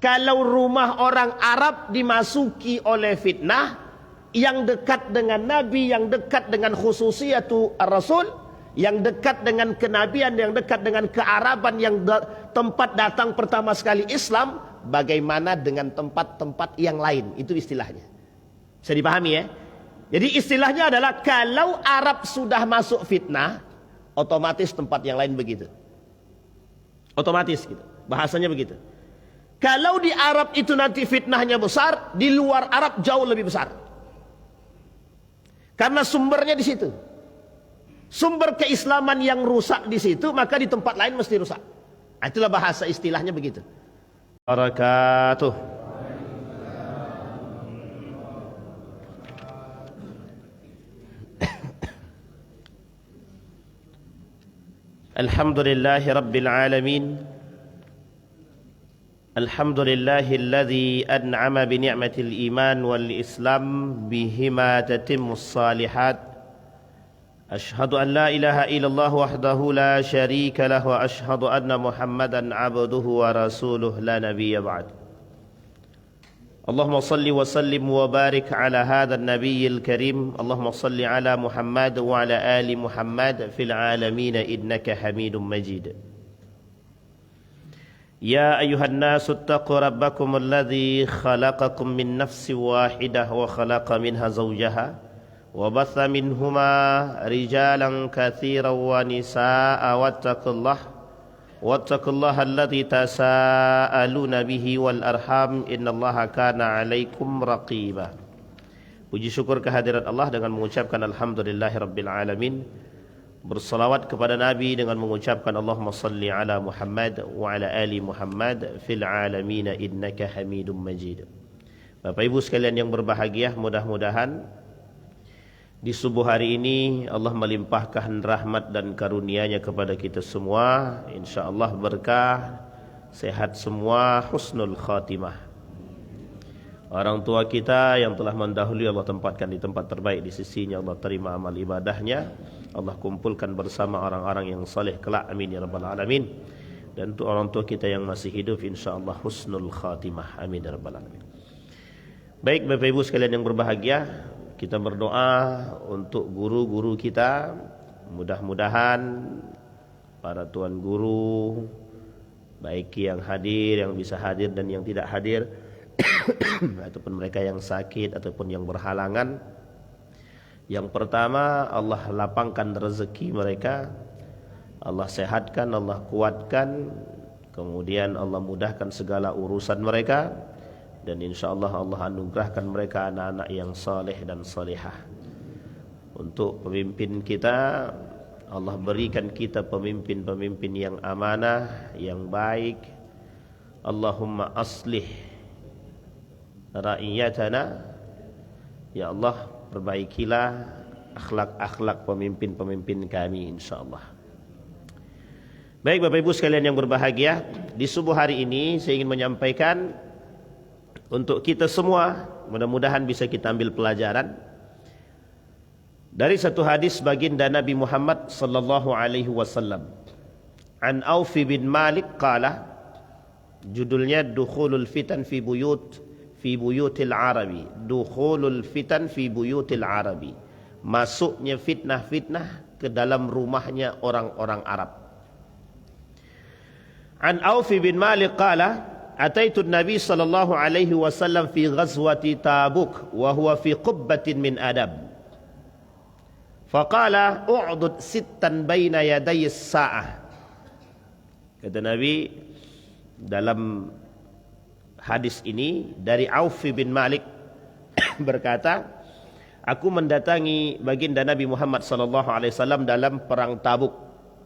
Kalau rumah orang Arab dimasuki oleh fitnah, yang dekat dengan Nabi, yang dekat dengan khususiyatu Rasul, yang dekat dengan kenabian, yang dekat dengan kearaban, yang tempat datang pertama sekali Islam, bagaimana dengan tempat-tempat yang lain? Itu istilahnya. Bisa dipahami ya? Jadi istilahnya adalah kalau Arab sudah masuk fitnah, otomatis tempat yang lain begitu. Otomatis gitu. Bahasanya begitu. Kalau di Arab itu nanti fitnahnya besar, di luar Arab jauh lebih besar. Karena sumbernya di situ. Sumber keislaman yang rusak di situ, maka di tempat lain mesti rusak. Itulah bahasa istilahnya begitu. Barakatuh. Alhamdulillahi Rabbil Alamin. Alhamdulillahilladzi an'ama bi ni'matil iman wal islam bihima tatimmus salihat. Ashhadu an la ilaha illallah wahdahu la syarika lah wa ashhadu anna Muhammadan abduhu wa rasuluh la nabiyya ba'd. Allahumma salli wa sallim wa barik ala hadha an-nabiyyil karim. Allahumma salli ala Muhammad wa ala ali Muhammad fil alamin innaka Hamidum Majid. يا أيها الناس اتقوا ربكم الذي خلقكم من نفس واحدة وخلق منها زوجها وبث منهما رجالا كثيرا ونساء واتقوا الله الذي تساءلون به والأرحام إن الله كان عليكم رقيبا. Puji syukur kehadirat Allah dengan mengucapkan Alhamdulillahirabbil alamin. Bersalawat kepada Nabi dengan mengucapkan Allahumma salli ala Muhammad wa ala ali Muhammad fil alamin innaka Hamidum Majid. Bapak Ibu sekalian yang berbahagia, mudah-mudahan di subuh hari ini Allah melimpahkan rahmat dan karunia-Nya kepada kita semua. InsyaAllah berkah, sehat semua, husnul khatimah. Orang tua kita yang telah mendahului Allah tempatkan di tempat terbaik di sisi-Nya. Allah terima amal ibadahnya. Allah kumpulkan bersama orang-orang yang saleh kelak, amin ya rabbal alamin. Dan untuk orang tua kita yang masih hidup, insyaallah husnul khatimah, amin ya rabbal alamin. Baik Bapak Ibu sekalian yang berbahagia, kita berdoa untuk guru-guru kita. Mudah-mudahan para tuan guru, baik yang hadir, yang bisa hadir dan yang tidak hadir, ataupun mereka yang sakit ataupun yang berhalangan, yang pertama Allah lapangkan rezeki mereka, Allah sehatkan, Allah kuatkan, kemudian Allah mudahkan segala urusan mereka, dan insyaallah Allah anugerahkan mereka anak-anak yang saleh dan salihah. Untuk pemimpin kita, Allah berikan kita pemimpin-pemimpin yang amanah, yang baik. Allahumma aslih ra'iyatana, ya Allah perbaikilah akhlak-akhlak pemimpin-pemimpin kami insyaallah. Baik Bapak Ibu sekalian yang berbahagia, di subuh hari ini saya ingin menyampaikan untuk kita semua, mudah-mudahan bisa kita ambil pelajaran dari satu hadis baginda Nabi Muhammad sallallahu alaihi wasallam. An Auf bin Malik qala, judulnya Dukhulul Fitan fi buyutil Arabi. Dukhulul fitan fi buyutil Arabi. Masuknya fitnah-fitnah ke dalam rumahnya orang-orang Arab. An Auf bin Malik qala, ataitu Nabi sallallahu alaihi wasallam fi ghazwati Tabuk wa huwa fi qubbatin min adab. Faqala u'dud sittan baina yaday as-sa'ah. Kata Nabi dalam hadis ini dari Auf bin Malik berkata, aku mendatangi baginda Nabi Muhammad sallallahu alaihi wasallam dalam perang Tabuk,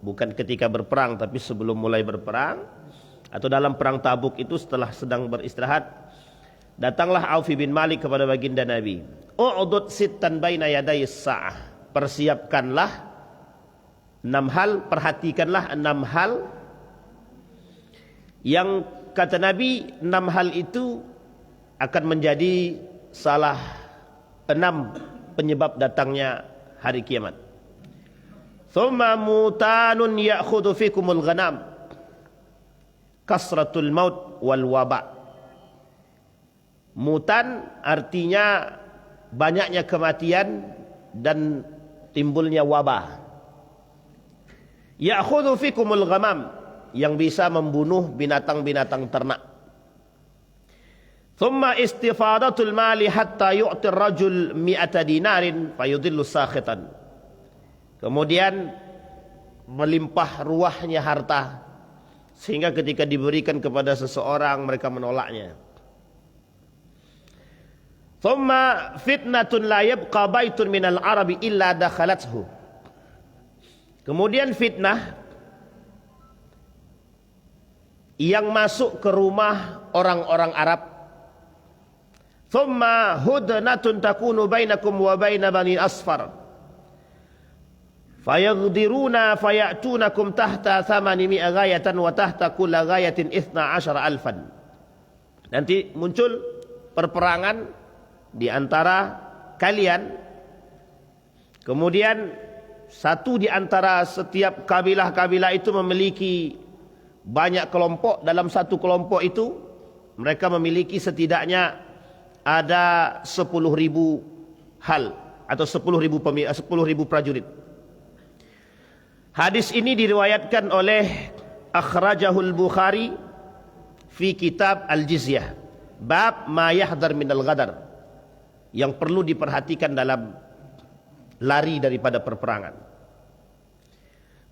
bukan ketika berperang tapi sebelum mulai berperang, atau dalam perang Tabuk itu setelah sedang beristirahat. Datanglah Auf bin Malik kepada baginda Nabi. U'dud sittan baina yaday as-sa'ah. Persiapkanlah 6 hal, perhatikanlah 6 hal yang kata Nabi 6 hal itu akan menjadi salah 6 penyebab datangnya hari kiamat. Thumma mutanun ya'khudhu fikumul ghanam, kasratul maut wal waba. Mutan artinya banyaknya kematian dan timbulnya wabah. Ya'khudhu fikumul ghamam, yang bisa membunuh binatang-binatang ternak. Thumma istifadatul mali hatta yu'tir rajul mi'ata dinarin fayudillu sakhitan. Kemudian melimpah ruahnya harta, sehingga ketika diberikan kepada seseorang mereka menolaknya. Thumma fitnatun la yabqa baitun minal arabi illa dakhalathu. Kemudian fitnah yang masuk ke rumah orang-orang Arab. Thumma hudnatun takunu bainakum wa baina bani asfar. Fayaghdiruna fayatunakum tahta 800 ghayatan wa tahta kulla ghayatin 12,000. Nanti muncul perperangan di antara kalian. Kemudian satu di antara setiap kabilah-kabilah itu memiliki banyak kelompok. Dalam satu kelompok itu mereka memiliki setidaknya ada 10.000 hal atau 10.000 prajurit. Hadis ini diriwayatkan oleh akhrajahul Bukhari fi kitab al-jizyah, bab ma yahdar minal ghadar, yang perlu diperhatikan dalam lari daripada perperangan.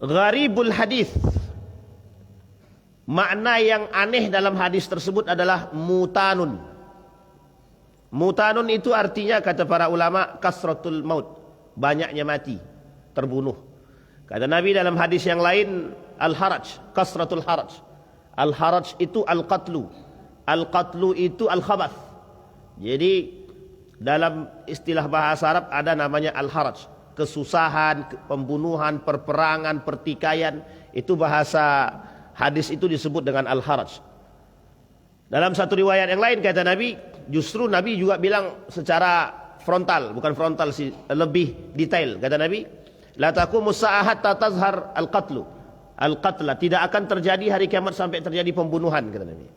Gharibul hadis, makna yang aneh dalam hadis tersebut adalah mutanun. Mutanun itu artinya, kata para ulama, kasratul maut, banyaknya mati, terbunuh. Kata Nabi dalam hadis yang lain, al-haraj, kasratul haraj. Al-haraj itu al-qatlu, al-qatlu itu al-khabath. Jadi dalam istilah bahasa Arab ada namanya al-haraj, kesusahan, pembunuhan, perperangan, pertikaian. Itu bahasa hadis itu disebut dengan al-haraj. Dalam satu riwayat yang lain kata Nabi, justru Nabi juga bilang secara frontal, bukan frontal sih, lebih detail. Kata Nabi, la taqumu as-saa'ah hatta tazhar al-qatlu. Al-qatla, tidak akan terjadi hari kiamat sampai terjadi pembunuhan, kata Nabi.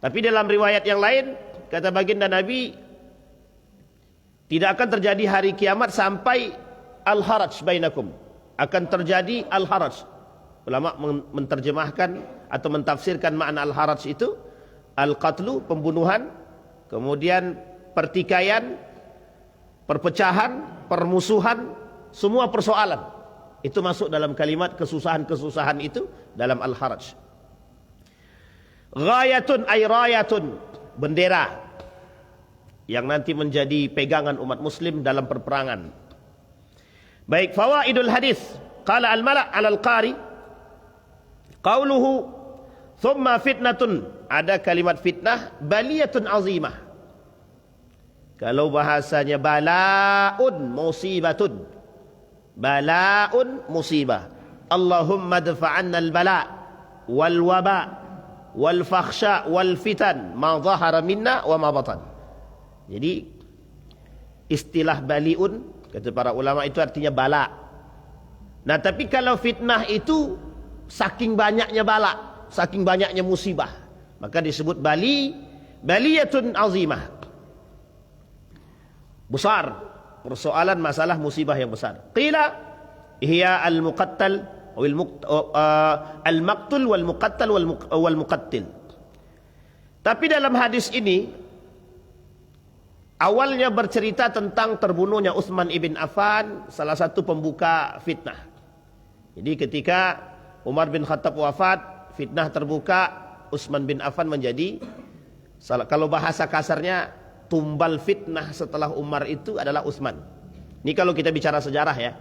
Tapi dalam riwayat yang lain kata baginda Nabi, tidak akan terjadi hari kiamat sampai al-haraj bainakum, akan terjadi al-haraj. Ulama menterjemahkan atau mentafsirkan makna al-haraj itu al-qatlu, pembunuhan, kemudian pertikaian, perpecahan, permusuhan, semua persoalan itu masuk dalam kalimat kesusahan-kesusahan itu dalam al-haraj. Ghayatun ay rayatun, bendera yang nanti menjadi pegangan umat muslim dalam perperangan. Baik, fawaidul hadis. Qala al-mala' 'ala al-qari qauluhu thumma fitnatun, ada kalimat fitnah, baliyatun azimah. Kalau bahasanya bala'un musibatun, bala'un musibah. Allahumma dafa'anna al-bala' wal waba' wal fakhsha wal fitan ma zahara minna wa ma batan. Jadi istilah bali'un, kata para ulama, itu artinya bala. Nah, tapi kalau fitnah itu saking banyaknya bala, saking banyaknya musibah, maka disebut baliyatun azimah. Besar, persoalan masalah musibah yang besar. Qila hiya al-muqattal al-maqtul wal muqattal wal muqattil. Tapi dalam hadis ini awalnya bercerita tentang terbunuhnya Utsman ibn Affan, salah satu pembuka fitnah. Jadi ketika Umar bin Khattab wafat, fitnah terbuka, Utsman bin Affan menjadi, kalau bahasa kasarnya, tumbal fitnah setelah Umar itu adalah Utsman. Ini kalau kita bicara sejarah ya,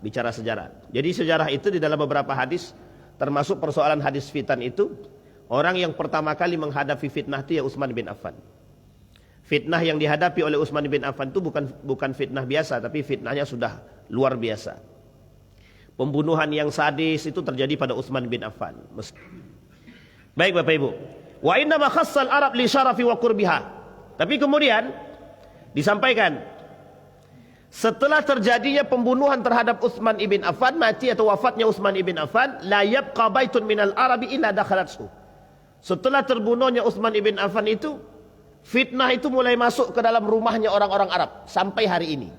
bicara sejarah. Jadi sejarah itu di dalam beberapa hadis, termasuk persoalan hadis fitan itu, orang yang pertama kali menghadapi fitnah itu ya Utsman bin Affan. Fitnah yang dihadapi oleh Utsman bin Affan itu bukan fitnah biasa, tapi fitnahnya sudah luar biasa. Pembunuhan yang sadis itu terjadi pada Utsman bin Affan. Baik Bapak Ibu, wa inna ma khassal Arab li syarafi wa qurbiha. Tapi kemudian disampaikan setelah terjadinya pembunuhan terhadap Utsman ibn Affan, mati atau wafatnya Utsman ibn Affan, la yabqa baitun minal arabi illa dakhalathu. Setelah terbunuhnya Utsman ibn Affan itu, fitnah itu mulai masuk ke dalam rumahnya orang-orang Arab sampai hari ini.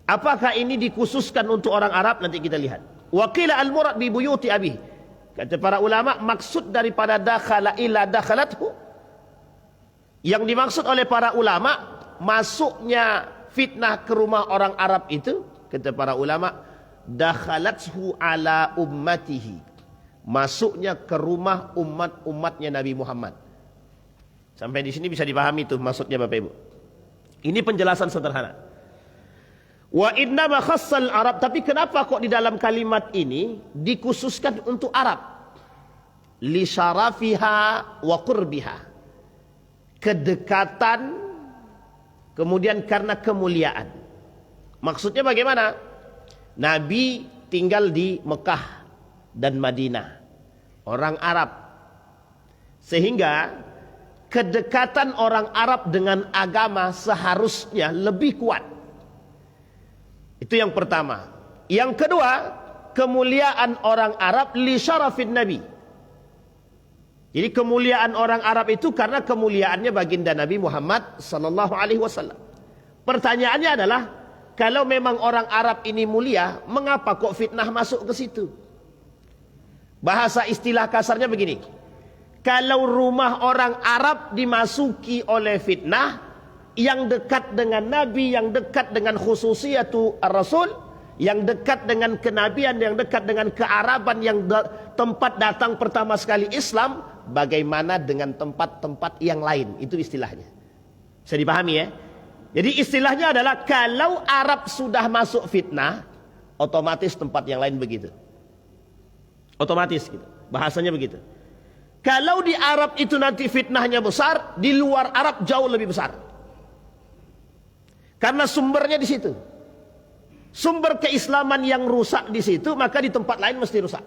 Apakah ini dikhususkan untuk orang Arab? Nanti kita lihat. Wa qila al-murad bi buyuti abi. Kata para ulama, maksud daripada dakhala ila dakhalathu, yang dimaksud oleh para ulama masuknya fitnah ke rumah orang Arab itu, kata para ulama, dakhalathu ala ummatihi, masuknya ke rumah umatnya Nabi Muhammad. Sampai di sini bisa dipahami tuh maksudnya Bapak Ibu. Ini penjelasan sederhana. Wa innama khassal Arab, tapi kenapa kok di dalam kalimat ini dikhususkan untuk Arab? Li syarafiha wa qurbiha. Kedekatan, kemudian karena kemuliaan. Maksudnya bagaimana? Nabi tinggal di Mekah dan Madinah, orang Arab. Sehingga kedekatan orang Arab dengan agama seharusnya lebih kuat. Itu yang pertama. Yang kedua, kemuliaan orang Arab li syarafin Nabi. Jadi kemuliaan orang Arab itu karena kemuliaannya baginda Nabi Muhammad sallallahu alaihi wasallam. Pertanyaannya adalah, kalau memang orang Arab ini mulia, mengapa kok fitnah masuk ke situ? Bahasa istilah kasarnya begini. Kalau rumah orang Arab dimasuki oleh fitnah, yang dekat dengan Nabi, yang dekat dengan khususiyatu Rasul, yang dekat dengan kenabian, yang dekat dengan kearaban, yang tempat datang pertama sekali Islam, bagaimana dengan tempat-tempat yang lain? Itu istilahnya. Bisa dipahami ya? Jadi istilahnya adalah, kalau Arab sudah masuk fitnah, otomatis tempat yang lain begitu. Otomatis gitu. Bahasanya begitu. Kalau di Arab itu nanti fitnahnya besar, di luar Arab jauh lebih besar. Karena sumbernya di situ. Sumber keislaman yang rusak di situ, maka di tempat lain mesti rusak.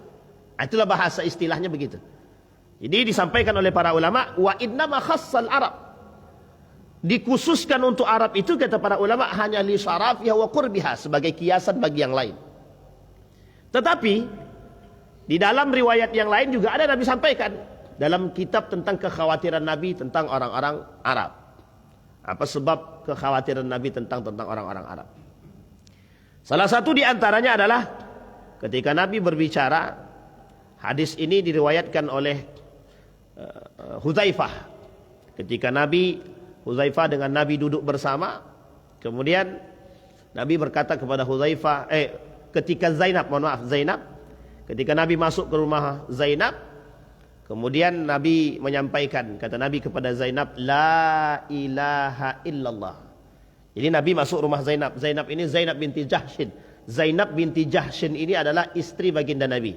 Itulah bahasa istilahnya begitu. Jadi disampaikan oleh para ulama, wa innama khassal Arab. Dikhususkan untuk Arab itu, kata para ulama, hanya li syarafiha wa qurbiha, sebagai kiasan bagi yang lain. Tetapi di dalam riwayat yang lain juga ada Nabi sampaikan dalam kitab tentang kekhawatiran Nabi tentang orang-orang Arab. Apa sebab kekhawatiran Nabi tentang orang-orang Arab? Salah satu di antaranya adalah ketika Nabi berbicara, hadis ini diriwayatkan oleh Hudzaifah. Ketika Hudzaifah dengan Nabi duduk bersama, kemudian Nabi berkata kepada Hudzaifah, ketika Zainab, ketika Nabi masuk ke rumah Zainab, kemudian Nabi menyampaikan, kata Nabi kepada Zainab, la ilaha illallah. Jadi Nabi masuk rumah Zainab. Zainab ini Zainab binti Jahshin. Zainab binti Jahshin ini adalah istri baginda Nabi,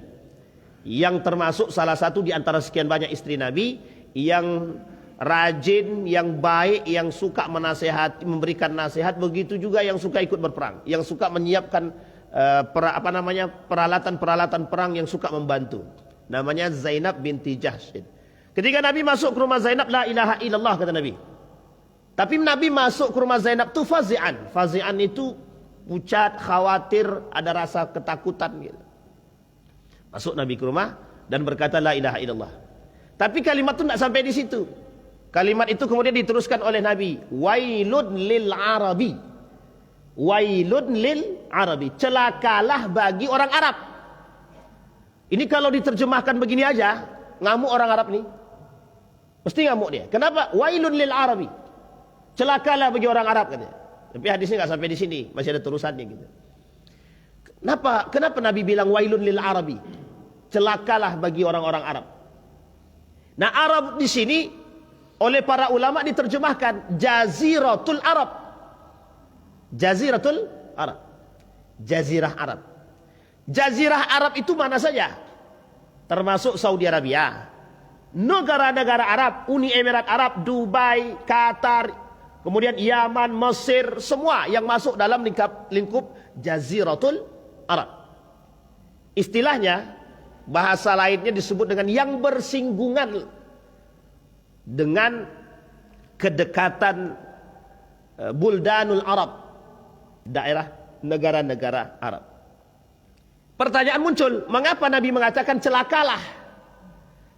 yang termasuk salah satu di antara sekian banyak istri Nabi yang rajin, yang baik, yang suka menasehati, memberikan nasihat. Begitu juga yang suka ikut berperang, yang suka menyiapkan peralatan-peralatan perang, yang suka membantu. Namanya Zainab binti Jahshin. Ketika Nabi masuk ke rumah Zainab, la ilaha illallah, kata Nabi. Tapi Nabi masuk ke rumah Zainab itu fazi'an. Fazi'an itu pucat, khawatir, ada rasa ketakutan gitu. Masuk Nabi ke rumah dan berkata la ilaha illallah. Tapi kalimat itu tidak sampai di situ. Kalimat itu kemudian diteruskan oleh Nabi, wailun lil arabi. Wailun lil arabi. Celakalah bagi orang Arab. Ini kalau diterjemahkan begini aja, ngamuk orang Arab nih. Mesti ngamuk dia. Kenapa? Wailun lil arabi. Celakalah bagi orang Arab, katanya. Tapi hadisnya nggak sampai di sini, masih ada terusannya gitu. Kenapa Nabi bilang wailun lil arabi? Celakalah bagi orang-orang Arab. Nah, Arab di sini oleh para ulama diterjemahkan jaziratul Arab. Jaziratul Arab. Jazirah Arab. Jazirah Arab itu mana saja? Termasuk Saudi Arabia, negara-negara Arab, Uni Emirat Arab, Dubai, Qatar, kemudian Yaman, Mesir, semua yang masuk dalam lingkup Jaziratul Arab. Istilahnya, bahasa lainnya disebut dengan yang bersinggungan dengan kedekatan Buldanul Arab, daerah negara-negara Arab. Pertanyaan muncul, mengapa Nabi mengatakan celakalah?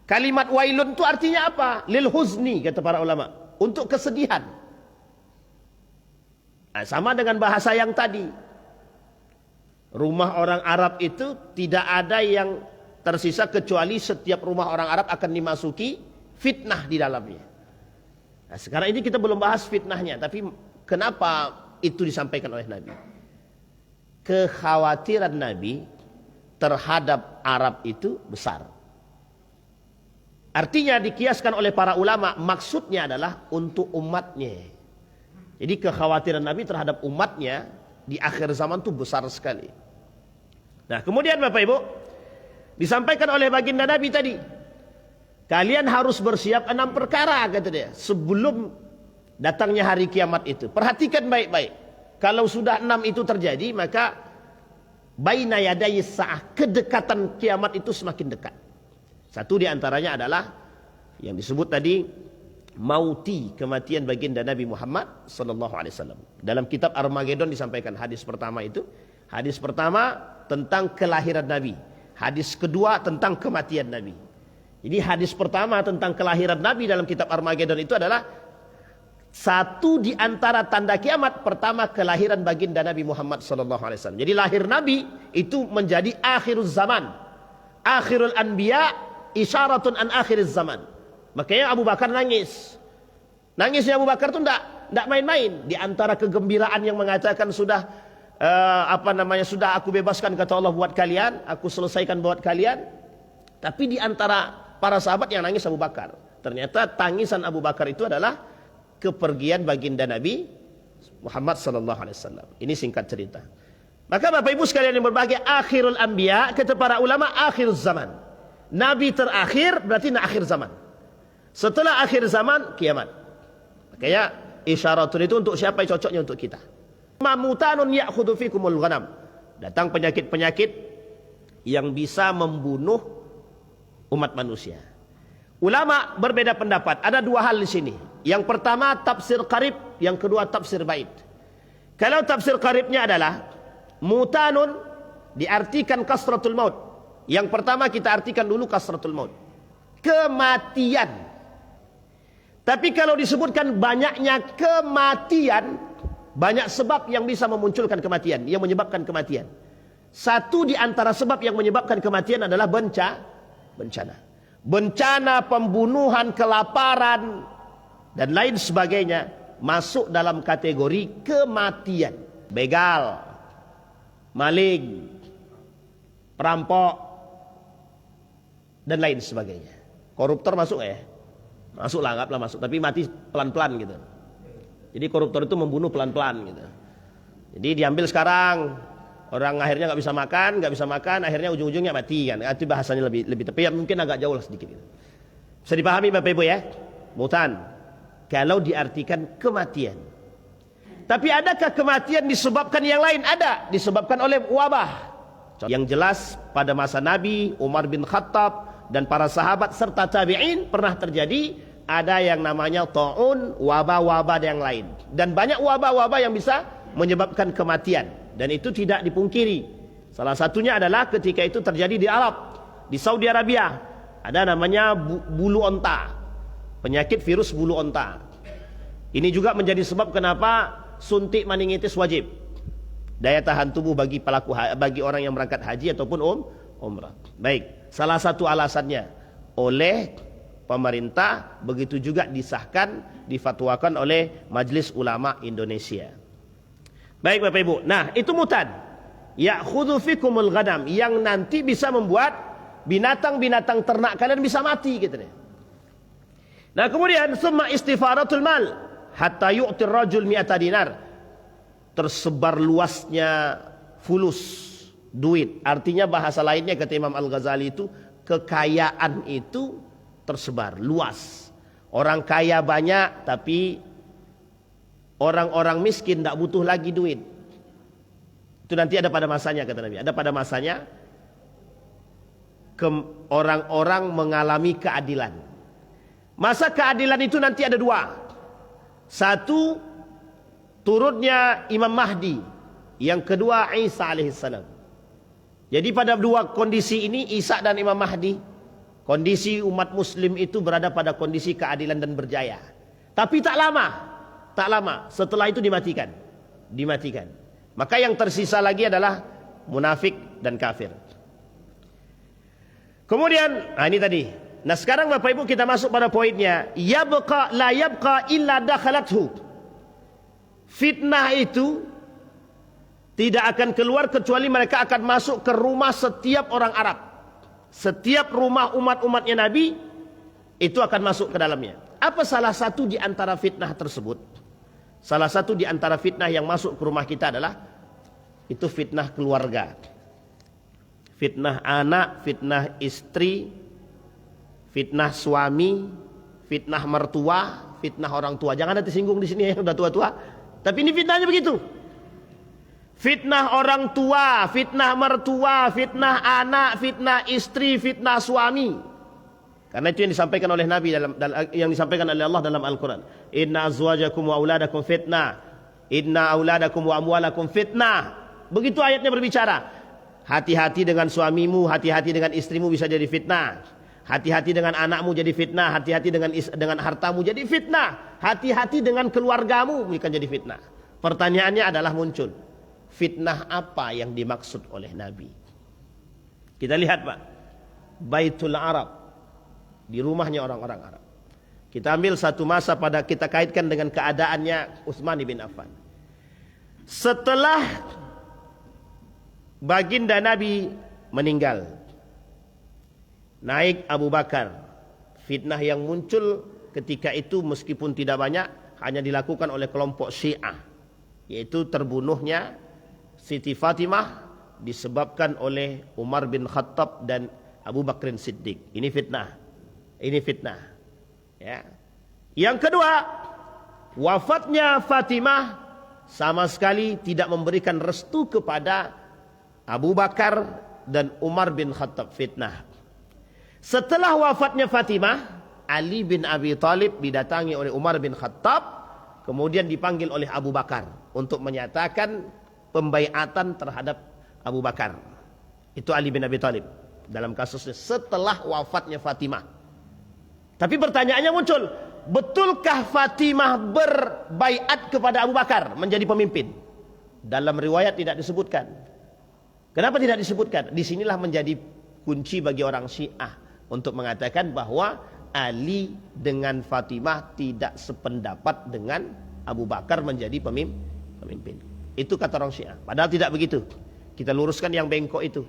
Kalimat wailun itu artinya apa? Lil huzni, kata para ulama. untuk kesedihan. Nah, sama dengan bahasa yang tadi. Rumah orang Arab itu tidak ada yang tersisa kecuali setiap rumah orang Arab akan dimasuki fitnah di dalamnya. Nah, sekarang ini kita belum bahas fitnahnya, tapi kenapa itu disampaikan oleh Nabi? Kekhawatiran Nabi terhadap Arab itu besar. Artinya dikiaskan oleh para ulama, maksudnya adalah untuk umatnya. Jadi kekhawatiran Nabi terhadap umatnya di akhir zaman itu besar sekali. Nah, kemudian Bapak Ibu, disampaikan oleh baginda Nabi tadi, kalian harus bersiap 6 perkara, kata dia, sebelum datangnya hari kiamat itu. Perhatikan baik-baik. Kalau sudah 6 itu terjadi, maka baina yaday sa'ah, kedekatan kiamat itu semakin dekat. Satu di antaranya adalah yang disebut tadi, mauti, kematian baginda Nabi Muhammad sallallahu alaihi wasallam. Dalam kitab Armageddon disampaikan hadis pertama itu. Hadis pertama tentang kelahiran Nabi. Hadis kedua tentang kematian Nabi. Jadi hadis pertama tentang kelahiran Nabi dalam kitab Armageddon itu adalah satu di antara tanda kiamat. Pertama, kelahiran baginda Nabi Muhammad sallallahu alaihi wasallam. Jadi lahir Nabi itu menjadi akhiruz zaman. Akhirul anbiya isyaratun an akhiriz zaman. Makanya Abu Bakar nangis. Nangisnya Abu Bakar itu tidak main-main. Di antara kegembiraan yang mengatakan sudah sudah aku bebaskan, kata Allah, buat kalian, aku selesaikan buat kalian. Tapi di antara para sahabat yang nangis Abu Bakar. Ternyata tangisan Abu Bakar itu adalah kepergian baginda Nabi Muhammad sallallahu alaihi wasallam. Ini singkat cerita. Maka Bapak Ibu sekalian yang berbahagia, akhirul anbiya, kata para ulama, akhiruz zaman. Nabi terakhir berarti akhir zaman. Setelah akhir zaman, kiamat. Makanya isyaratun itu untuk siapa yang cocoknya untuk kita. Mamutanun ya'khudhu fikumul ghanam. Datang penyakit-penyakit yang bisa membunuh umat manusia. Ulama berbeda pendapat. Ada 2 hal di sini. Yang pertama tafsir qarib, yang kedua tafsir ba'id. Kalau tafsir qaribnya adalah mutanun diartikan kasratul maut. Yang pertama kita artikan dulu kasratul maut, kematian. Tapi kalau disebutkan banyaknya kematian, banyak sebab yang bisa memunculkan kematian, yang menyebabkan kematian. Satu di antara sebab yang menyebabkan kematian adalah bencana. Bencana, pembunuhan, kelaparan, dan lain sebagainya masuk dalam kategori kematian. Begal, maling, perampok, dan lain sebagainya. Koruptor masuk ya? Masuklah, anggaplah masuk, tapi mati pelan-pelan gitu. Jadi koruptor itu membunuh pelan-pelan gitu. Jadi diambil sekarang, orang akhirnya nggak bisa makan, akhirnya ujung-ujungnya mati kan. Itu bahasanya lebih tepi, mungkin agak jauh lah sedikit. Bisa dipahami Bapak Ibu ya? Mutan, kalau diartikan kematian. Tapi adakah kematian disebabkan yang lain? Ada, disebabkan oleh wabah. Yang jelas pada masa Nabi, Umar bin Khattab, dan para sahabat serta tabi'in pernah terjadi ada yang namanya ta'un, wabah-wabah yang lain. Dan banyak wabah-wabah yang bisa menyebabkan kematian. Dan itu tidak dipungkiri. Salah satunya adalah ketika itu terjadi di Arab, di Saudi Arabia. Ada namanya bulu onta. Penyakit virus bulu onta. Ini juga menjadi sebab kenapa suntik meningitis wajib. Daya tahan tubuh bagi orang yang berangkat haji ataupun umrah. Baik, salah satu alasannya oleh pemerintah, begitu juga disahkan, difatwakan oleh Majelis Ulama Indonesia. Baik Bapak Ibu. Nah, itu mutan. Ya'khudhu fikumul ghanam, yang nanti bisa membuat binatang-binatang ternak kalian bisa mati gitu deh. Nah, kemudian summa istifaratul mal hatta yu'tir rajul mi'ata dinar. Tersebar luasnya fulus, duit. Artinya bahasa lainnya kata Imam Al-Ghazali itu, kekayaan itu tersebar luas. Orang kaya banyak, tapi orang-orang miskin tidak butuh lagi duit. Itu nanti ada pada masanya, kata Nabi. Ada pada masanya orang-orang mengalami keadilan. Masa keadilan itu nanti ada 2. Satu, turunnya Imam Mahdi. Yang kedua, Isa alaihissalam. Jadi pada 2 kondisi ini, Isa dan Imam Mahdi, kondisi umat muslim itu berada pada kondisi keadilan dan berjaya. Tapi tak lama setelah itu dimatikan. Maka yang tersisa lagi adalah munafik dan kafir. Kemudian, ini tadi. Nah sekarang Bapak Ibu kita masuk pada poinnya. Yabqa la yabqa illa dakhalathu. Fitnah itu tidak akan keluar kecuali mereka akan masuk ke rumah setiap orang Arab. Setiap rumah umat-umatnya Nabi itu akan masuk ke dalamnya. Apa salah satu di antara fitnah tersebut? Salah satu di antara fitnah yang masuk ke rumah kita adalah itu fitnah keluarga. Fitnah anak, fitnah istri, fitnah suami, fitnah mertua, fitnah orang tua. Jangan nanti singgung di sini yang udah tua-tua. Tapi ini fitnahnya begitu. Fitnah orang tua, fitnah mertua, fitnah anak, fitnah istri, fitnah suami. Karena itu yang disampaikan oleh Nabi yang disampaikan oleh Allah dalam Al-Quran. Inna azwajakum wa auladakum fitnah. Inna auladakum wa amwalakum fitnah. Begitu ayatnya berbicara. Hati-hati dengan suamimu, hati-hati dengan istrimu bisa jadi fitnah. Hati-hati dengan anakmu jadi fitnah. Hati-hati dengan hartamu jadi fitnah. Hati-hati dengan keluargamu bukan jadi fitnah. Pertanyaannya adalah muncul. Fitnah apa yang dimaksud oleh Nabi? Kita lihat Pak. Baitul Arab. Di rumahnya orang-orang Arab. Kita ambil satu masa kita kaitkan dengan keadaannya Utsman bin Affan. Setelah baginda Nabi meninggal, naik Abu Bakar. Fitnah yang muncul ketika itu meskipun tidak banyak, hanya dilakukan oleh kelompok Syiah, yaitu terbunuhnya Siti Fatimah disebabkan oleh Umar bin Khattab dan Abu Bakrin Siddiq. Ini fitnah. Ya. Yang kedua, wafatnya Fatimah sama sekali tidak memberikan restu kepada Abu Bakar dan Umar bin Khattab. Fitnah. Setelah wafatnya Fatimah, Ali bin Abi Thalib didatangi oleh Umar bin Khattab, kemudian dipanggil oleh Abu Bakar untuk menyatakan pembaiatan terhadap Abu Bakar. Itu Ali bin Abi Thalib dalam kasusnya setelah wafatnya Fatimah. Tapi pertanyaannya muncul, betulkah Fatimah berbaiat kepada Abu Bakar menjadi pemimpin? Dalam riwayat tidak disebutkan. Kenapa tidak disebutkan? Disinilah menjadi kunci bagi orang Syiah untuk mengatakan bahwa Ali dengan Fatimah tidak sependapat dengan Abu Bakar menjadi pemimpin. Itu kata orang Syiah. Padahal tidak begitu. Kita luruskan yang bengkok itu.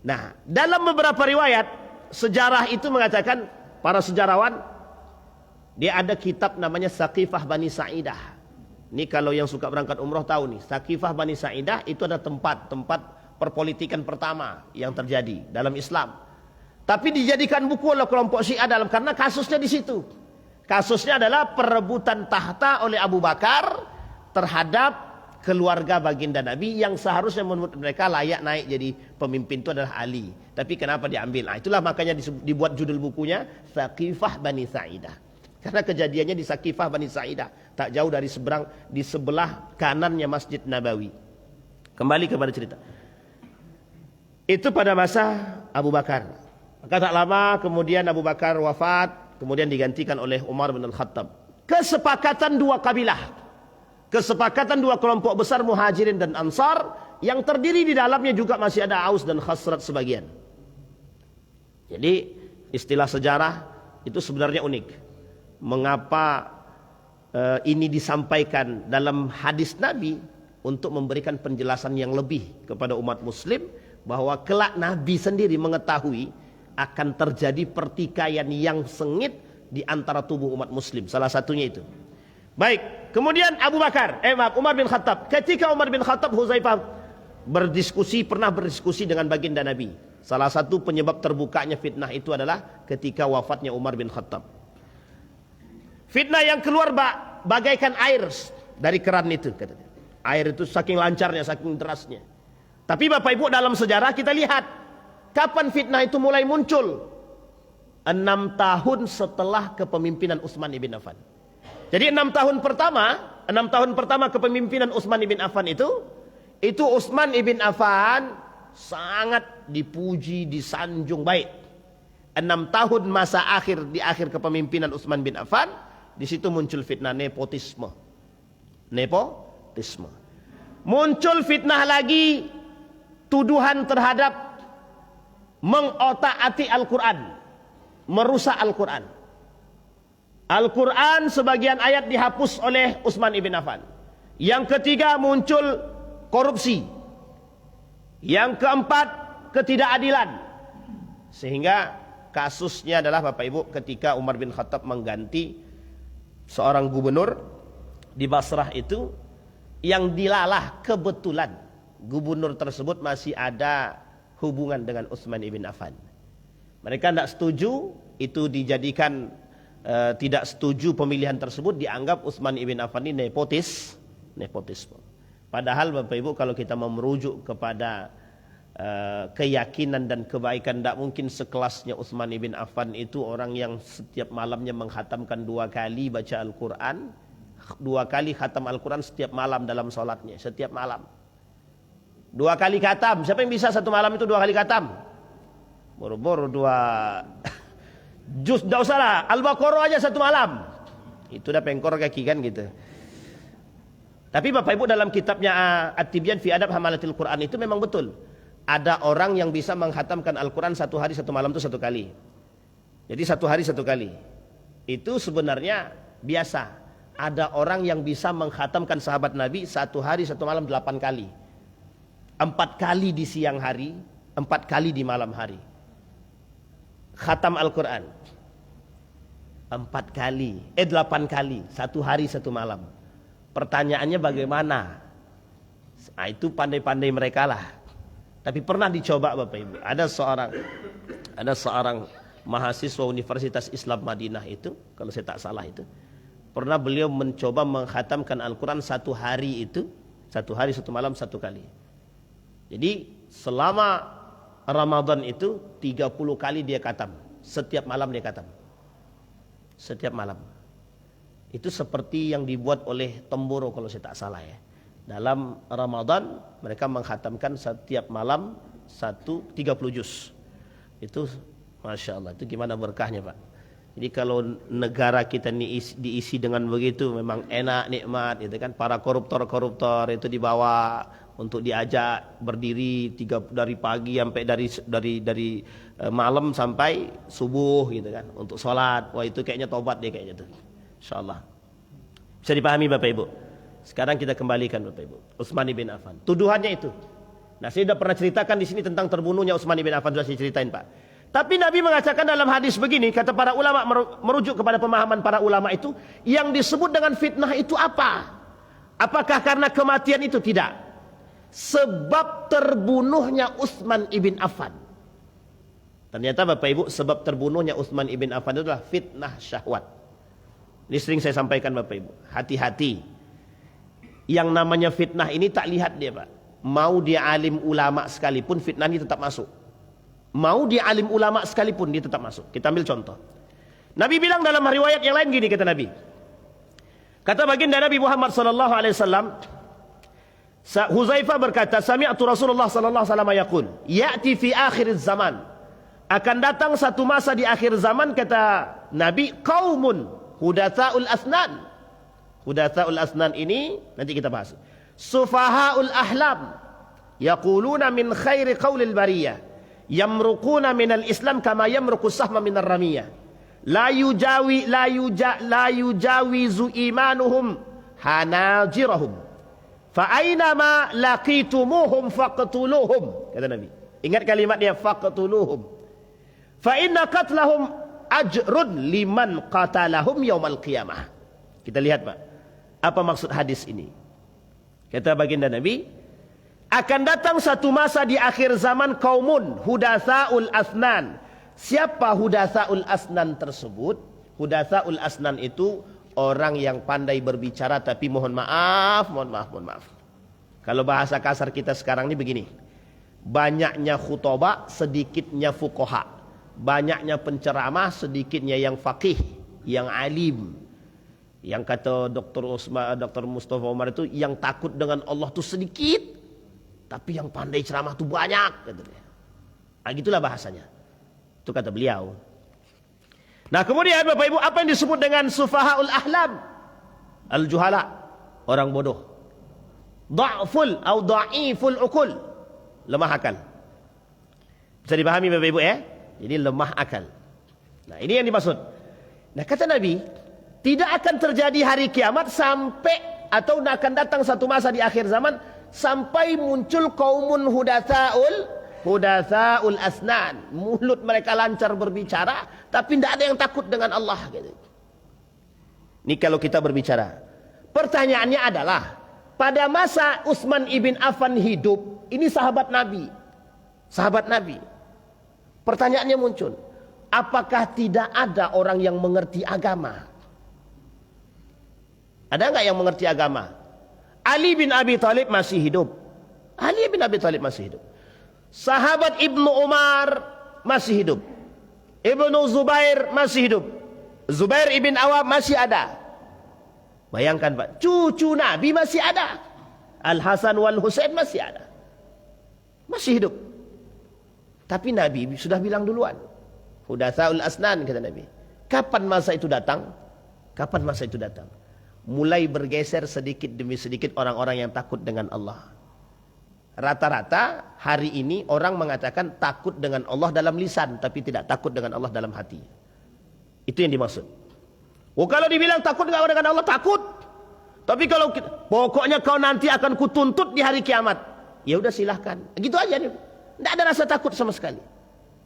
Nah, dalam beberapa riwayat sejarah itu mengatakan, para sejarawan, dia ada kitab namanya Saqifah Bani Sa'idah. Ini kalau yang suka berangkat umroh tahu nih, Saqifah Bani Sa'idah itu ada tempat perpolitikan pertama yang terjadi dalam Islam. Tapi dijadikan buku oleh kelompok Syiah karena kasusnya di situ. Kasusnya adalah perebutan tahta oleh Abu Bakar terhadap keluarga baginda Nabi yang seharusnya menurut mereka layak naik jadi pemimpin itu adalah Ali. Tapi kenapa diambil? Nah, itulah makanya dibuat judul bukunya Saqifah Bani Sa'idah. Karena kejadiannya di Saqifah Bani Sa'idah, tak jauh dari di sebelah kanannya Masjid Nabawi. Kembali kepada cerita. Itu pada masa Abu Bakar. Maka tak lama kemudian Abu Bakar wafat, kemudian digantikan oleh Umar bin Al-Khattab. Kesepakatan dua kabilah. Kesepakatan dua kelompok besar Muhajirin dan Ansar yang terdiri di dalamnya juga masih ada Aus dan Khazraj sebagian. Jadi istilah sejarah itu sebenarnya unik. Mengapa ini disampaikan dalam hadis Nabi untuk memberikan penjelasan yang lebih kepada umat muslim bahwa kelak Nabi sendiri mengetahui akan terjadi pertikaian yang sengit di antara tubuh umat muslim. Salah satunya itu. Baik, kemudian Umar bin Khattab. Ketika Umar bin Khattab, Huzaifah pernah berdiskusi dengan baginda Nabi. Salah satu penyebab terbukanya fitnah itu adalah ketika wafatnya Umar bin Khattab. Fitnah yang keluar bagaikan air dari keran itu, katanya. Air itu saking lancarnya, saking derasnya. Tapi Bapak Ibu dalam sejarah kita lihat kapan fitnah itu mulai muncul. 6 tahun setelah kepemimpinan Utsman ibn Affan. Jadi 6 tahun pertama kepemimpinan Utsman ibn Affan itu Utsman ibn Affan sangat dipuji, disanjung baik. 6 tahun masa di akhir kepemimpinan Utsman bin Affan di situ muncul fitnah nepotisme. Nepotisme. Muncul fitnah lagi, tuduhan terhadap mengotak-atik Al-Quran, merusak Al-Quran. Al-Quran sebagian ayat dihapus oleh Utsman ibn Affan. Yang ketiga muncul korupsi. Yang keempat ketidakadilan. Sehingga kasusnya adalah Bapak Ibu ketika Umar bin Khattab mengganti seorang gubernur di Basrah itu, yang dilalah kebetulan gubernur tersebut masih ada hubungan dengan Utsman ibn Affan. Mereka tidak setuju, itu dijadikan tidak setuju pemilihan tersebut, dianggap Utsman ibn Affan ini nepotisme. Padahal Bapak Ibu kalau kita mau merujuk kepada keyakinan dan kebaikan, tidak mungkin sekelasnya Utsman ibn Affan itu orang yang setiap malamnya menghatamkan 2 kali baca Al-Quran, 2 kali khatam Al-Quran setiap malam dalam sholatnya, setiap malam 2 kali khatam. Siapa yang bisa satu malam itu 2 kali khatam? Boro-boro 2 juz, tidak usah lah, Al-Baqarah aja satu malam, itu udah pengkor kaki kan gitu. Tapi Bapak Ibu dalam kitabnya At-Tibyan fi Adab Hamalatil Quran itu memang betul ada orang yang bisa menghatamkan Al-Quran 1 hari 1 malam itu 1 kali. Jadi 1 hari 1 kali itu sebenarnya biasa. Ada orang yang bisa menghatamkan sahabat Nabi 1 hari 1 malam 8 kali. 4 kali di siang hari, 4 kali di malam hari. Khatam Al-Quran 4 kali, 8 kali, 1 hari 1 malam. Pertanyaannya bagaimana? Nah, itu pandai-pandai mereka lah. Tapi pernah dicoba Bapak Ibu. Ada seorang mahasiswa Universitas Islam Madinah itu, kalau saya tak salah itu, pernah beliau mencoba menghatamkan Al-Quran 1 hari itu, 1 hari 1 malam 1 kali. Jadi selama Ramadan itu 30 kali dia khatam. Setiap malam dia khatam. Setiap malam. Itu seperti yang dibuat oleh Temboro kalau saya tak salah ya. Dalam Ramadan mereka menghatamkan setiap malam 30 juz. Itu Masya Allah, itu gimana berkahnya Pak. Jadi kalau negara kita ini diisi dengan begitu memang enak, nikmat gitu kan. Para koruptor itu dibawa untuk diajak berdiri dari pagi sampai dari malam sampai subuh gitu kan untuk sholat. Wah itu kayaknya tobat dia kayaknya tuh. Insyaallah. Bisa dipahami Bapak Ibu. Sekarang kita kembalikan Bapak Ibu. Utsman bin Affan. Tuduhannya itu. Nah, saya sudah pernah ceritakan di sini tentang terbunuhnya Utsman bin Affan, sudah saya ceritain Pak. Tapi Nabi mengatakan dalam hadis begini, kata para ulama, merujuk kepada pemahaman para ulama itu, yang disebut dengan fitnah itu apa? Apakah karena kematian itu? Tidak. Sebab terbunuhnya Utsman ibn Affan. Ternyata Bapak Ibu, sebab terbunuhnya Utsman ibn Affan itu adalah fitnah syahwat. Ini sering saya sampaikan Bapak Ibu, hati-hati. Yang namanya fitnah ini tak lihat dia Pak. Mau dia alim ulama sekalipun fitnah ini tetap masuk. Mau dia alim ulama sekalipun dia tetap masuk. Kita ambil contoh. Nabi bilang dalam riwayat yang lain gini, kata Nabi. Kata baginda Nabi Muhammad sallallahu alaihi wasallam, Huzaifah berkata, sami'tu Rasulullah sallallahu alaihi wasallam yaqul, ya'ti fi akhir zaman. Akan datang satu masa di akhir zaman, kata Nabi, qaumun hudatsaul asnan. Hudatsaul asnan ini nanti kita bahas. Sufahaul ahlam yaquluna min khairi qaulil bariyah. Yamruquna minal Islam kama yamruqu sahma minar ramiyah. La yujawizu imanuhum hanajirahum. Fa aynama laqitumuhum faqtuluhum. Kata Nabi. Ingat kalimat dia, faqtuluhum. Fa inna qatlahum ajrun liman qatalahum yaumal qiyamah. Kita lihat Pak. Apa maksud hadis ini? Kata baginda Nabi, akan datang satu masa di akhir zaman kaumun hudatsaul asnan. Siapa hudatsaul asnan tersebut? Hudatsaul asnan itu orang yang pandai berbicara tapi mohon maaf. Kalau bahasa kasar kita sekarang ini begini. Banyaknya khutbah, sedikitnya fuqaha. Banyaknya penceramah, sedikitnya yang faqih, yang alim. Yang kata Dr. Mustafa Umar itu, yang takut dengan Allah itu sedikit. Tapi yang pandai ceramah itu banyak, kata dia. Nah, gitulah bahasanya. Itu kata beliau. Nah, kemudian Bapak Ibu, apa yang disebut dengan sufahaul ahlam? Al-juhala, orang bodoh. Dha'ful atau dha'iful ukul, lemah akal. Bisa dipahami Bapak Ibu ya? Jadi lemah akal. Nah, ini yang dimaksud. Nah, kata Nabi, tidak akan terjadi hari kiamat sampai atau akan datang satu masa di akhir zaman sampai muncul kaumun hudatsaul asnan. Mulut mereka lancar berbicara, tapi tidak ada yang takut dengan Allah gitu. Ini kalau kita berbicara. Pertanyaannya adalah, pada masa Utsman ibn Affan hidup, ini sahabat Nabi. Sahabat Nabi. Pertanyaannya muncul, apakah tidak ada orang yang mengerti agama? Ada enggak yang mengerti agama? Ali bin Abi Thalib masih hidup. Ali bin Abi Thalib masih hidup. Sahabat Ibnu Umar masih hidup. Ibnu Zubair masih hidup. Zubair ibn Awam masih ada. Bayangkan Pak, cucu Nabi masih ada. Al-Hasan wal Husain masih ada. Masih hidup. Tapi Nabi sudah bilang duluan. Hudatsaul asnan, kata Nabi. Kapan masa itu datang? Kapan masa itu datang? Mulai bergeser sedikit demi sedikit orang-orang yang takut dengan Allah. Rata-rata hari ini orang mengatakan takut dengan Allah dalam lisan, tapi tidak takut dengan Allah dalam hati. Itu yang dimaksud. Oh, kalau dibilang takut dengan Allah, takut. Tapi kalau pokoknya kau nanti akan kutuntut di hari kiamat, ya udah silahkan. Gitu aja nih. Tidak ada rasa takut sama sekali.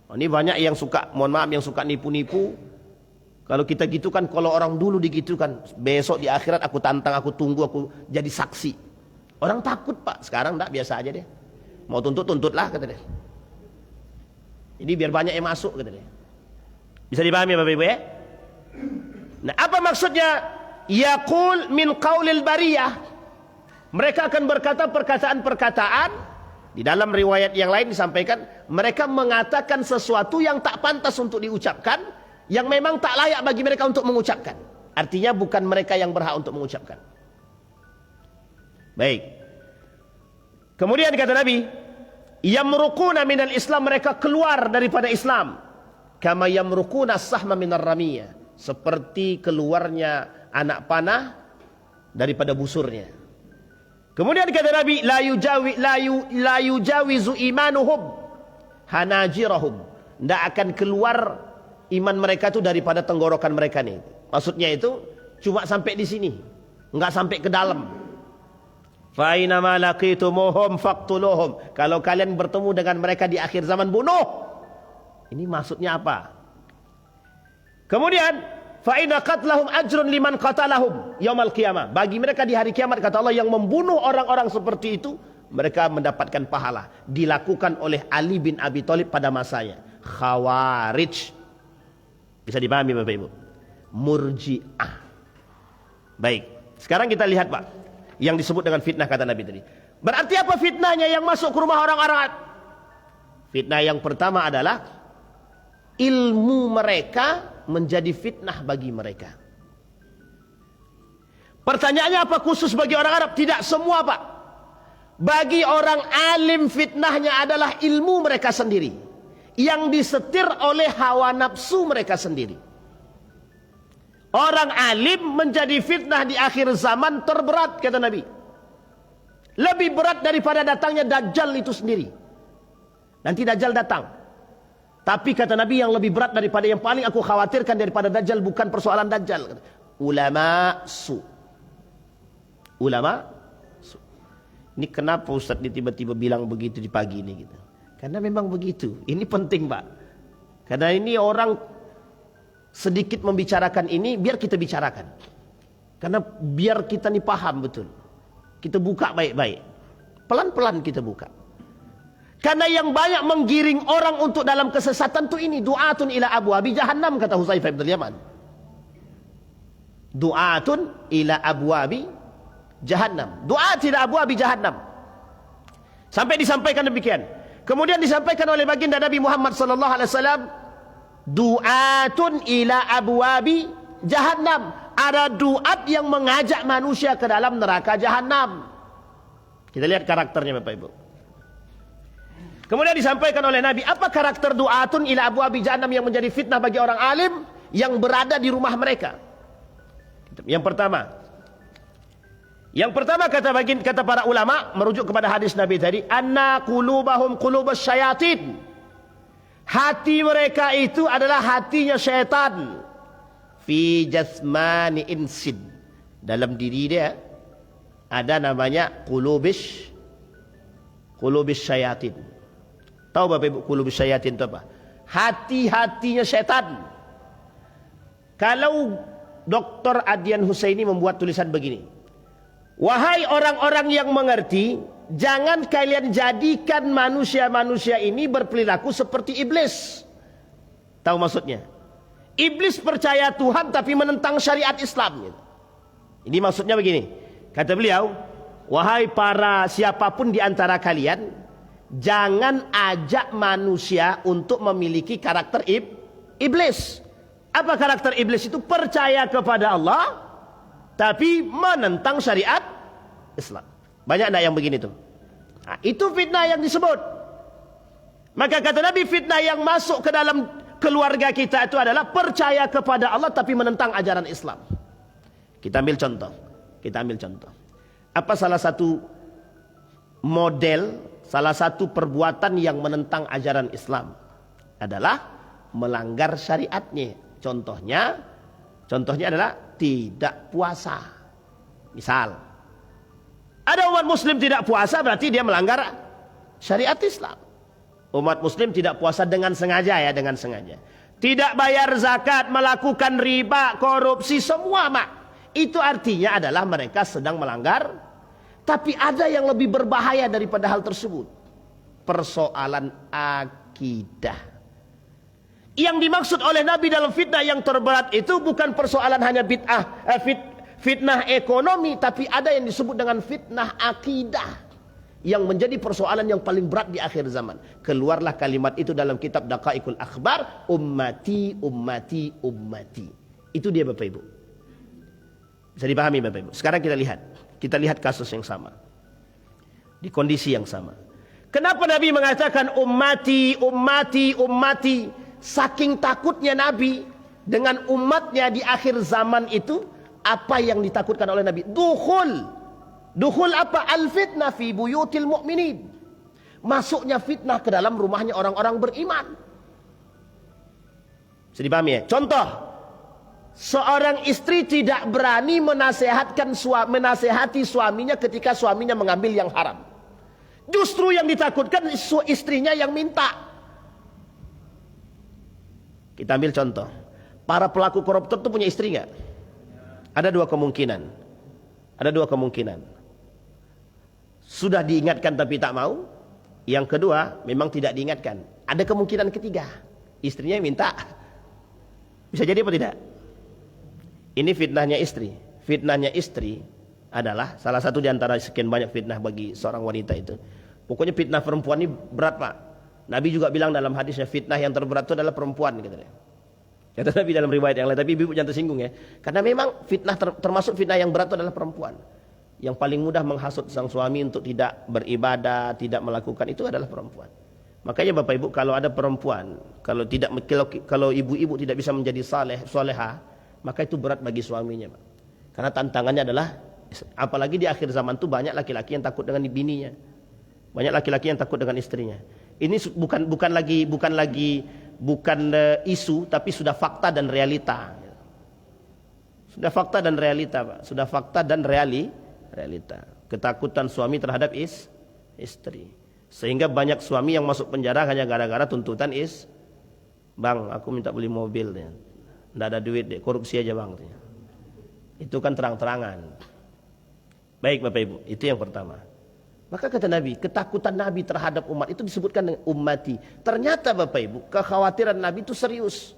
Oh, ini banyak yang suka, mohon maaf, yang suka nipu-nipu. Kalau kita gitu kan, kalau orang dulu digitu kan, besok di akhirat aku tantang, aku tunggu, aku jadi saksi. Orang takut Pak. Sekarang enggak, biasa aja deh. Mau tuntut-tuntutlah, kata dia. Jadi biar banyak yang masuk, kata dia. Bisa dipahami Bapak Ibu ya? Nah, apa maksudnya? Yaqul min qaulil bariyah. Mereka akan berkata perkataan-perkataan. Di dalam riwayat yang lain disampaikan, mereka mengatakan sesuatu yang tak pantas untuk diucapkan, yang memang tak layak bagi mereka untuk mengucapkan. Artinya bukan mereka yang berhak untuk mengucapkan. Baik. Kemudian kata Nabi, yamruquna minal Islam, mereka keluar daripada Islam. Kama yamruquna sahma minar ramiyah, seperti keluarnya anak panah daripada busurnya. Kemudian kata Nabi, la yujawizu imanuhum hanajirahum, tidak akan keluar iman mereka itu daripada tenggorokan mereka nih. Maksudnya itu cuma sampai di sini, enggak sampai ke dalam. Fa aina ma laqitumuhum faqtuluhum, kalau kalian bertemu dengan mereka di akhir zaman, bunuh. Ini maksudnya apa? Kemudian fa inna qatlahum ajrun liman qatalahum yaumil qiyamah, bagi mereka di hari kiamat, kata Allah, yang membunuh orang-orang seperti itu, mereka mendapatkan pahala. Dilakukan oleh Ali bin Abi Thalib pada masanya. Khawarij. Bisa dipahami Bapak Ibu? Murji'ah. Baik, sekarang kita lihat Pak, yang disebut dengan fitnah kata Nabi tadi. Berarti apa fitnahnya yang masuk ke rumah orang-orang? Fitnah yang pertama adalah ilmu mereka menjadi fitnah bagi mereka. Pertanyaannya, apa khusus bagi orang Arab? Tidak semua Pak. Bagi orang alim, fitnahnya adalah ilmu mereka sendiri, yang disetir oleh hawa nafsu mereka sendiri. Orang alim menjadi fitnah di akhir zaman terberat, kata Nabi. Lebih berat daripada datangnya Dajjal itu sendiri. Nanti Dajjal datang. Tapi kata Nabi, yang lebih berat daripada, yang paling aku khawatirkan daripada Dajjal, bukan persoalan Dajjal. Ulama su. Ulama su. Ini kenapa Ustaz tiba-tiba bilang begitu di pagi ini gitu? Karena memang begitu. Ini penting Pak. Karena ini orang sedikit membicarakan ini, biar kita bicarakan. Karena biar kita nih paham betul. Kita buka baik-baik. Pelan-pelan kita buka. Karena yang banyak menggiring orang untuk dalam kesesatan itu ini, du'atun ila abwabi jahannam, kata Hudzaifah bin Yaman. Du'atun ila abwabi jahannam. Du'at ila abwabi jahannam. Sampai disampaikan demikian. Kemudian disampaikan oleh baginda Nabi Muhammad sallallahu alaihi wasallam, du'atun ila abwabi jahannam. Ada duat yang mengajak manusia ke dalam neraka jahannam. Kita lihat karakternya Bapak Ibu. Kemudian disampaikan oleh Nabi, apa karakter du'atun ila abwabi jahannam yang menjadi fitnah bagi orang alim? yang berada di rumah mereka. Yang pertama kata para ulama merujuk kepada hadis Nabi tadi, anna qulubahum qulubas syayatin. Hati mereka itu adalah hatinya syaitan. Fi jasmani insid. Dalam diri dia ada namanya qulubis syayatin. Tahu Bapak Ibu qulubis syayatin itu apa? Hati-hatinya syaitan. Kalau Dr. Adyan Husaini membuat tulisan begini, wahai orang-orang yang mengerti, jangan kalian jadikan manusia-manusia ini berperilaku seperti iblis. Tahu maksudnya? Iblis percaya Tuhan tapi menentang syariat Islam. Ini maksudnya begini. Kata beliau, wahai para siapapun di antara kalian, jangan ajak manusia untuk memiliki karakter iblis. Apa karakter iblis itu? Percaya kepada Allah tapi menentang syariat Islam. Banyak enggak yang begini tuh? Nah, itu fitnah yang disebut. Maka kata Nabi, fitnah yang masuk ke dalam keluarga kita itu adalah percaya kepada Allah tapi menentang ajaran Islam. Kita ambil contoh. Apa salah satu model, salah satu perbuatan yang menentang ajaran Islam? Adalah melanggar syariatnya. Contohnya adalah tidak puasa. Misal, ada umat muslim tidak puasa, berarti dia melanggar syariat Islam. Umat muslim tidak puasa dengan sengaja, ya, dengan sengaja. Tidak bayar zakat, melakukan riba, korupsi, semua itu artinya adalah mereka sedang melanggar. Tapi ada yang lebih berbahaya daripada hal tersebut. Persoalan akidah. Yang dimaksud oleh Nabi dalam fitnah yang terberat itu bukan persoalan hanya fitnah ekonomi, tapi ada yang disebut dengan fitnah akidah, yang menjadi persoalan yang paling berat di akhir zaman. Keluarlah kalimat itu dalam kitab Daqaiqul Akhbar, ummati, ummati, ummati. Itu dia Bapak Ibu. Bisa dipahami Bapak Ibu. Sekarang kita lihat kasus yang sama, di kondisi yang sama. Kenapa Nabi mengatakan ummati, ummati, ummati? Saking takutnya Nabi dengan umatnya di akhir zaman itu. Apa yang ditakutkan oleh Nabi? Dukhul apa? Al-fitnah fi buyutil mu'minin. Masuknya fitnah ke dalam rumahnya orang-orang beriman. Bisa dipahami ya? Contoh, seorang istri tidak berani menasehati suaminya ketika suaminya mengambil yang haram. Justru yang ditakutkan istrinya yang minta. Kita ambil contoh, para pelaku koruptor itu punya istri nggak? Ada dua kemungkinan. Sudah diingatkan tapi tak mau. Yang kedua, memang tidak diingatkan. Ada kemungkinan ketiga, istrinya minta. Bisa jadi apa tidak? Ini fitnahnya istri. Fitnahnya istri adalah salah satu di antara sekian banyak fitnah bagi seorang wanita itu. Pokoknya fitnah perempuan ini berat Pak. Nabi juga bilang dalam hadisnya, fitnah yang terberat itu adalah perempuan, katanya. Kata Nabi dalam riwayat yang lain, tapi ibu jangan tersinggung ya. Karena memang fitnah termasuk fitnah yang berat itu adalah perempuan. Yang paling mudah menghasut sang suami untuk tidak beribadah, tidak melakukan, itu adalah perempuan. Makanya Bapak Ibu, kalau ada perempuan, kalau ibu-ibu tidak bisa menjadi soleha, maka itu berat bagi suaminya, Pak. Karena tantangannya adalah, apalagi di akhir zaman itu banyak laki-laki yang takut dengan bininya, banyak laki-laki yang takut dengan istrinya. Ini bukan isu, tapi sudah fakta dan realita. Sudah fakta dan realita, Pak. Sudah fakta dan realita. Ketakutan suami terhadap istri. Sehingga banyak suami yang masuk penjara hanya gara-gara tuntutan bang, aku minta beli mobil deh. Nggak ada duit deh, korupsi aja bang. Itu kan terang-terangan. Baik Bapak Ibu, itu yang pertama. Maka kata Nabi, ketakutan Nabi terhadap umat itu disebutkan dengan ummati. Ternyata Bapak Ibu, kekhawatiran Nabi itu serius.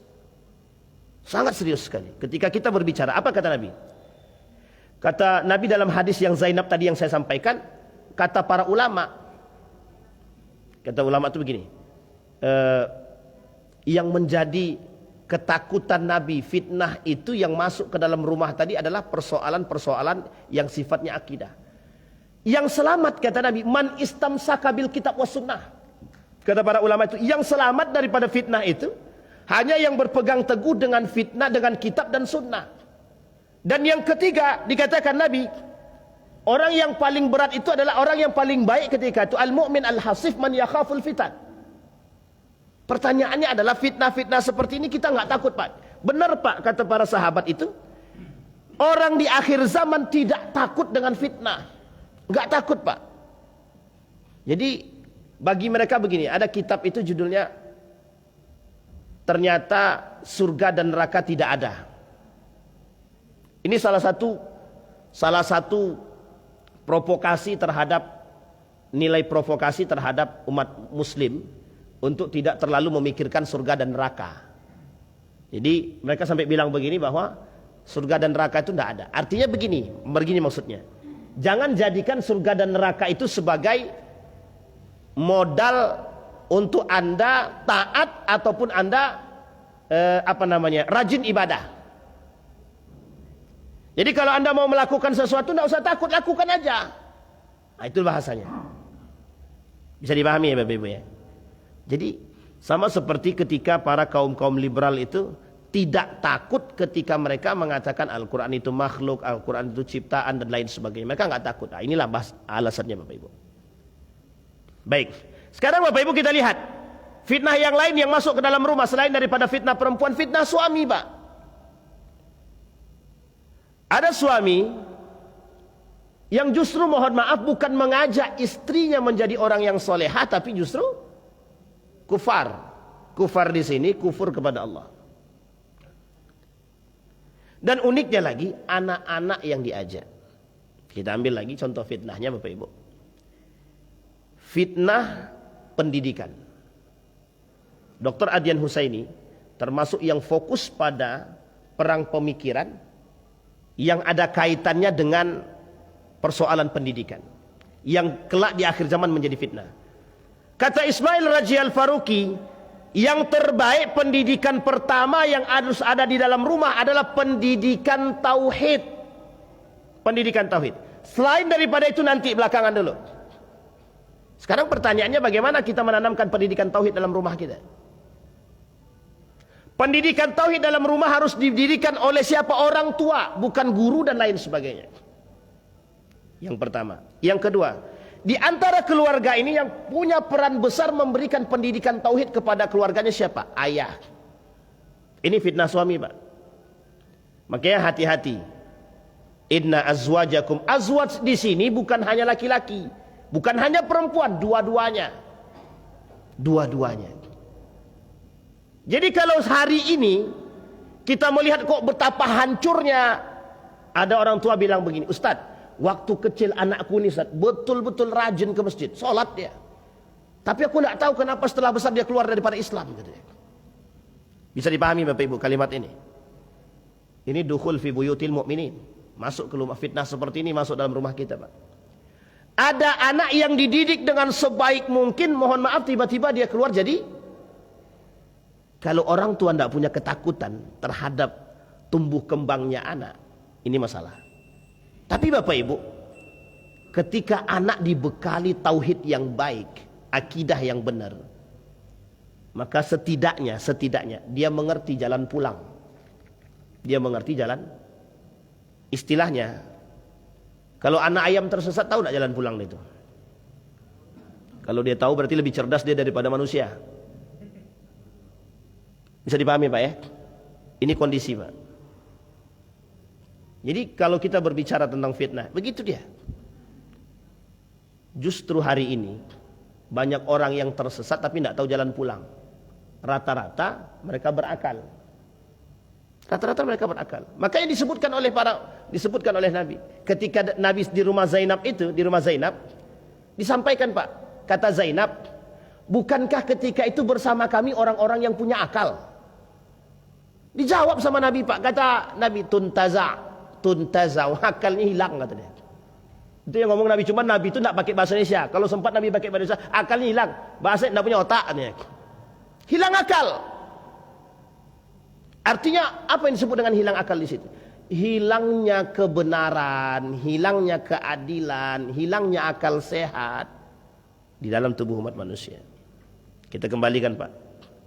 Sangat serius sekali. Ketika kita berbicara, apa kata Nabi? Kata Nabi dalam hadis yang Zainab tadi yang saya sampaikan, kata para ulama. Kata ulama itu begini. Yang menjadi ketakutan Nabi, fitnah itu yang masuk ke dalam rumah tadi adalah persoalan-persoalan yang sifatnya akidah. Yang selamat kata Nabi, man istamsaka bil kitab was sunnah. Kata para ulama itu, yang selamat daripada fitnah itu Hanya yang berpegang teguh dengan fitnah, dengan kitab dan sunnah. Dan yang ketiga, dikatakan Nabi, orang yang paling berat itu adalah orang yang paling baik ketika itu al-mu'min al-hasif man yakhaful fitan. Pertanyaannya adalah fitnah-fitnah seperti ini kita nggak takut, Pak? Benar, Pak, kata para sahabat itu. Orang di akhir zaman tidak takut dengan fitnah. Nggak takut, Pak. Jadi bagi mereka begini, ada kitab itu judulnya Ternyata Surga dan Neraka Tidak Ada. Ini salah satu provokasi terhadap nilai provokasi terhadap umat muslim untuk tidak terlalu memikirkan surga dan neraka. Jadi mereka sampai bilang begini bahwa surga dan neraka itu tidak ada. Artinya begini maksudnya. Jangan jadikan surga dan neraka itu sebagai modal untuk Anda taat ataupun Anda rajin ibadah. Jadi kalau Anda mau melakukan sesuatu tidak usah takut, lakukan aja. Nah, itu bahasanya. Bisa dipahami ya Bapak Ibu ya. Jadi sama seperti ketika para kaum-kaum liberal itu tidak takut ketika mereka mengatakan Al-Quran itu makhluk, Al-Quran itu ciptaan dan lain sebagainya. Mereka nggak takut. Nah, inilah alasannya Bapak Ibu. Baik. Sekarang Bapak Ibu kita lihat fitnah yang lain yang masuk ke dalam rumah selain daripada fitnah perempuan, fitnah suami, Pak. Ada suami yang justru mohon maaf bukan mengajak istrinya menjadi orang yang solehah, tapi justru kufar. Kufar di sini kufur kepada Allah. Dan uniknya lagi anak-anak yang diajak. Kita ambil lagi contoh fitnahnya Bapak Ibu. Fitnah pendidikan. Dr. Adian Husaini termasuk yang fokus pada perang pemikiran yang ada kaitannya dengan persoalan pendidikan yang kelak di akhir zaman menjadi fitnah. Kata Ismail Raji Al-Faruqi, yang terbaik pendidikan pertama yang harus ada di dalam rumah adalah pendidikan tauhid. Pendidikan tauhid. Selain daripada itu nanti belakangan dulu. Sekarang pertanyaannya bagaimana kita menanamkan pendidikan tauhid dalam rumah kita? Pendidikan tauhid dalam rumah harus didirikan oleh siapa? Orang tua, bukan guru dan lain sebagainya. Yang pertama. Yang kedua, di antara keluarga ini yang punya peran besar memberikan pendidikan tauhid kepada keluarganya siapa? Ayah. Ini fitnah suami, Pak. Makanya hati-hati. Inna azwajakum. Azwaj di sini bukan hanya laki-laki, bukan hanya perempuan, dua-duanya. Dua-duanya. Jadi kalau hari ini kita melihat kok betapa hancurnya, ada orang tua bilang begini, Ustadz, waktu kecil anakku ini betul-betul rajin ke masjid, sholat dia. Tapi aku tidak tahu kenapa setelah besar dia keluar daripada Islam. Bisa dipahami Bapak Ibu kalimat ini? Ini dukhul fi buyutil mu'minin. Masuk ke rumah, fitnah seperti ini masuk dalam rumah kita, Pak. Ada anak yang dididik dengan sebaik mungkin, mohon maaf tiba-tiba dia keluar jadi, kalau orang tua tidak punya ketakutan terhadap tumbuh kembangnya anak, ini masalah. Tapi Bapak Ibu, ketika anak dibekali tauhid yang baik, akidah yang benar, maka setidaknya dia mengerti jalan pulang. Dia mengerti jalan, istilahnya, kalau anak ayam tersesat tahu tidak jalan pulang itu? Kalau dia tahu berarti lebih cerdas dia daripada manusia. Bisa dipahami Pak ya? Ini kondisi Pak. Jadi kalau kita berbicara tentang fitnah, begitu dia. Justru hari ini banyak orang yang tersesat tapi tidak tahu jalan pulang. Rata-rata mereka berakal. Rata-rata mereka berakal. Makanya disebutkan oleh Nabi. Ketika Nabi di rumah Zainab itu, di rumah Zainab, disampaikan Pak, kata Zainab, bukankah ketika itu bersama kami orang-orang yang punya akal? Dijawab sama Nabi Pak, kata Nabi tuntaza, akalnya hilang kata dia. Itu yang ngomong Nabi, cuma Nabi itu tidak pakai bahasa Indonesia. Kalau sempat Nabi pakai bahasa Indonesia, akalnya hilang. Bahasa tidak punya otak katanya. Hilang akal. Artinya apa yang disebut dengan hilang akal di situ? Hilangnya kebenaran, hilangnya keadilan, hilangnya akal sehat di dalam tubuh umat manusia. Kita kembalikan Pak,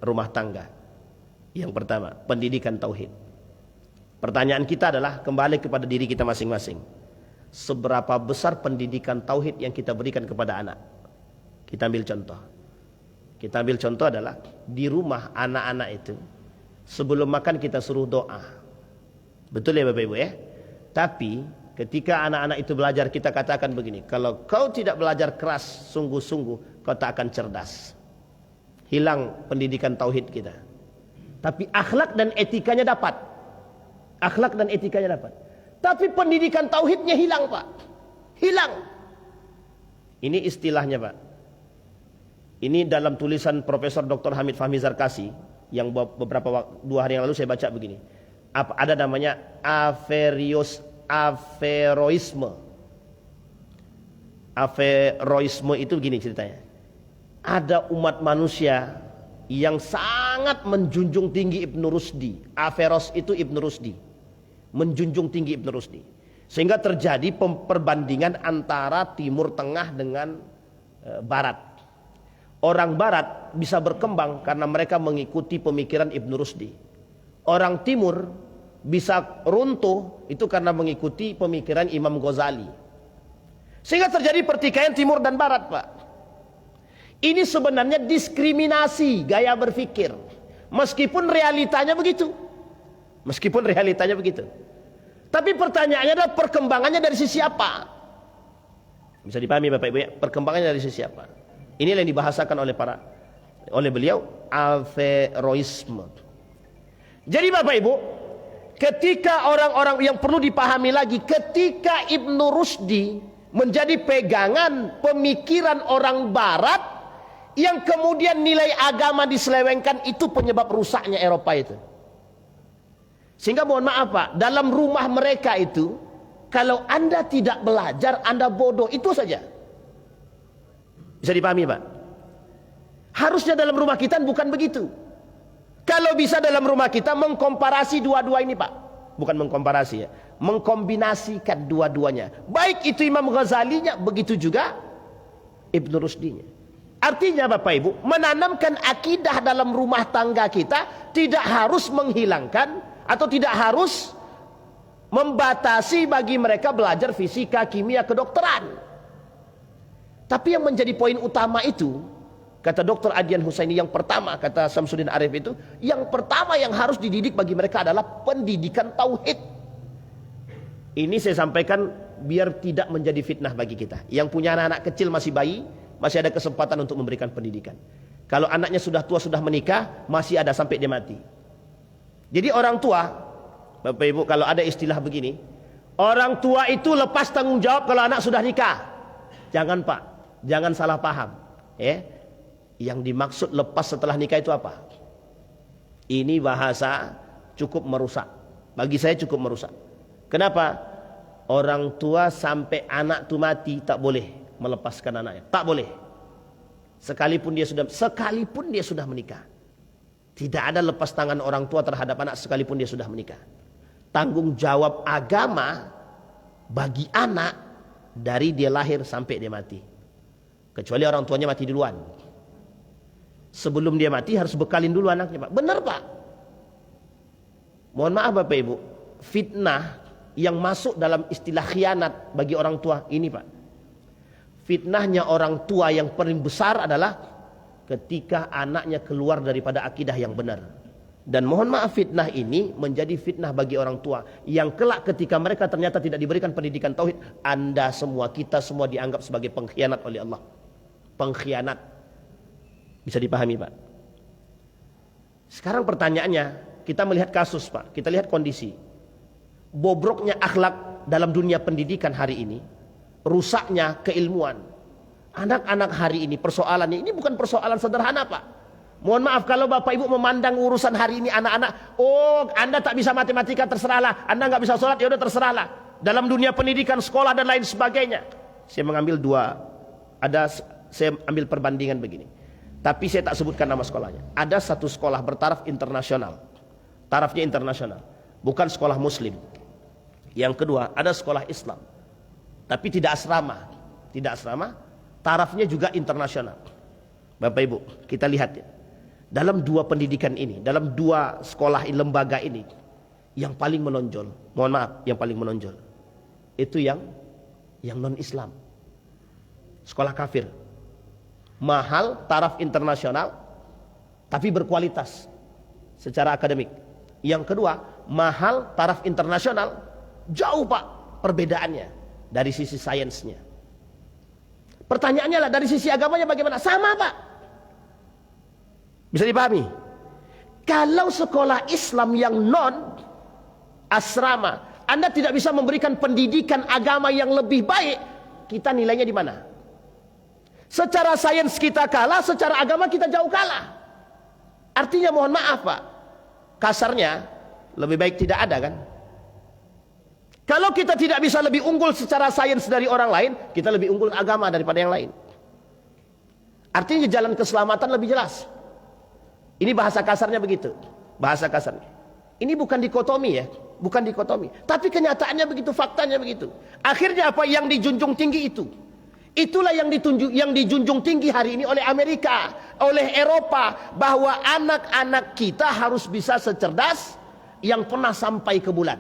rumah tangga. Yang pertama, pendidikan tauhid. Pertanyaan kita adalah kembali kepada diri kita masing-masing. Seberapa besar pendidikan tauhid yang kita berikan kepada anak? Kita ambil contoh. Kita ambil contoh adalah di rumah anak-anak itu sebelum makan kita suruh doa. Betul ya Bapak Ibu ya? Tapi ketika anak-anak itu belajar kita katakan begini, kalau kau tidak belajar keras sungguh-sungguh kau tak akan cerdas. Hilang pendidikan tauhid kita. Tapi akhlak dan etikanya dapat. Akhlak dan etikanya dapat. Tapi pendidikan tauhidnya hilang Pak. Hilang. Ini istilahnya Pak. Ini dalam tulisan Profesor Dr. Hamid Fahmi Zarkasi yang beberapa 2 hari yang lalu saya baca begini. Ada namanya Averroisme. Averroisme itu begini ceritanya. Ada umat manusia yang sangat menjunjung tinggi Ibn Rusdi. Averroes itu Ibn Rusdi. Menjunjung tinggi Ibn Rusdi. Sehingga terjadi perbandingan antara Timur Tengah dengan Barat. Orang Barat bisa berkembang karena mereka mengikuti pemikiran Ibn Rusdi. Orang Timur bisa runtuh itu karena mengikuti pemikiran Imam Ghazali. Sehingga terjadi pertikaian Timur dan Barat Pak. Ini sebenarnya diskriminasi gaya berpikir. Meskipun realitanya begitu. Meskipun realitanya begitu. Tapi pertanyaannya adalah perkembangannya dari sisi apa? Bisa dipahami Bapak Ibu ya? Perkembangannya dari sisi apa? Inilah yang dibahasakan oleh beliau Averroisme. Jadi Bapak Ibu, ketika orang-orang yang perlu dipahami lagi, ketika Ibn Rusdi menjadi pegangan pemikiran orang Barat yang kemudian nilai agama diselewengkan, itu penyebab rusaknya Eropa itu. Sehingga mohon maaf Pak, dalam rumah mereka itu, kalau Anda tidak belajar, Anda bodoh, itu saja. Bisa dipahami Pak? Harusnya dalam rumah kita bukan begitu. Kalau bisa dalam rumah kita mengkomparasi dua-dua ini Pak. Bukan mengkomparasi ya, mengkombinasikan dua-duanya. Baik itu Imam Ghazalinya, begitu juga Ibn Rusdinya. Artinya Bapak Ibu, menanamkan akidah dalam rumah tangga kita tidak harus menghilangkan atau tidak harus membatasi bagi mereka belajar fisika, kimia, kedokteran. Tapi yang menjadi poin utama itu, kata Dr. Adian Husaini, yang pertama, kata Samsudin Arif itu, yang pertama yang harus dididik bagi mereka adalah pendidikan tauhid. Ini saya sampaikan biar tidak menjadi fitnah bagi kita. Yang punya anak-anak kecil masih bayi, masih ada kesempatan untuk memberikan pendidikan. Kalau anaknya sudah tua, sudah menikah, masih ada sampai dia mati. Jadi orang tua, Bapak Ibu, kalau ada istilah begini, orang tua itu lepas tanggung jawab kalau anak sudah nikah. Jangan Pak, jangan salah paham. Yang dimaksud lepas setelah nikah itu apa? Ini bahasa cukup merusak. Bagi saya cukup merusak. Kenapa? Orang tua sampai anak itu mati tak boleh melepaskan anaknya. Tak boleh. Sekalipun dia sudah menikah. Tidak ada lepas tangan orang tua terhadap anak sekalipun dia sudah menikah. Tanggung jawab agama bagi anak dari dia lahir sampai dia mati. Kecuali orang tuanya mati duluan. Sebelum dia mati harus bekalin dulu anaknya Pak. Benar Pak. Mohon maaf Bapak Ibu, fitnah yang masuk dalam istilah khianat bagi orang tua ini Pak. Fitnahnya orang tua yang paling besar adalah ketika anaknya keluar daripada akidah yang benar. Dan mohon maaf, fitnah ini menjadi fitnah bagi orang tua yang kelak ketika mereka ternyata tidak diberikan pendidikan tauhid, Anda semua, kita semua dianggap sebagai pengkhianat oleh Allah. Pengkhianat. Bisa dipahami Pak? Sekarang pertanyaannya, kita melihat kasus Pak, kita lihat kondisi bobroknya akhlak dalam dunia pendidikan hari ini, rusaknya keilmuan. Anak-anak hari ini persoalannya ini bukan persoalan sederhana Pak. Mohon maaf kalau Bapak Ibu memandang urusan hari ini anak-anak, oh Anda tak bisa matematika, terserahlah. Anda nggak bisa sholat, ya udah terserahlah. Dalam dunia pendidikan, sekolah dan lain sebagainya. Saya mengambil saya ambil perbandingan begini. Tapi saya tak sebutkan nama sekolahnya. Ada satu sekolah bertaraf internasional. Tarafnya internasional, bukan sekolah muslim. Yang kedua, ada sekolah Islam. Tapi tidak asrama. Tidak asrama, tarafnya juga internasional. Bapak Ibu, kita lihat ya. dalam dua pendidikan ini, dalam dua sekolah lembaga ini, yang paling menonjol, mohon maaf, yang paling menonjol itu yang non-Islam. Sekolah kafir, mahal, taraf internasional, tapi berkualitas secara akademik. Yang kedua, mahal, taraf internasional, jauh Pak perbedaannya dari sisi sainsnya. Pertanyaannya lah, dari sisi agamanya bagaimana? Sama Pak. Bisa dipahami? Kalau sekolah Islam yang non asrama, Anda tidak bisa memberikan pendidikan agama yang lebih baik, kita nilainya di mana? Secara sains kita kalah, secara agama kita jauh kalah. Artinya mohon maaf Pak, kasarnya lebih baik tidak ada kan? Kalau kita tidak bisa lebih unggul secara sains dari orang lain, kita lebih unggul agama daripada yang lain. Artinya jalan keselamatan lebih jelas. Ini bahasa kasarnya begitu. Bahasa kasarnya. Ini bukan dikotomi ya, bukan dikotomi. Tapi kenyataannya begitu, faktanya begitu. Akhirnya apa yang dijunjung tinggi itu? Itulah yang dijunjung tinggi hari ini oleh Amerika, oleh Eropa, bahwa anak-anak kita harus bisa secerdas yang pernah sampai ke bulan.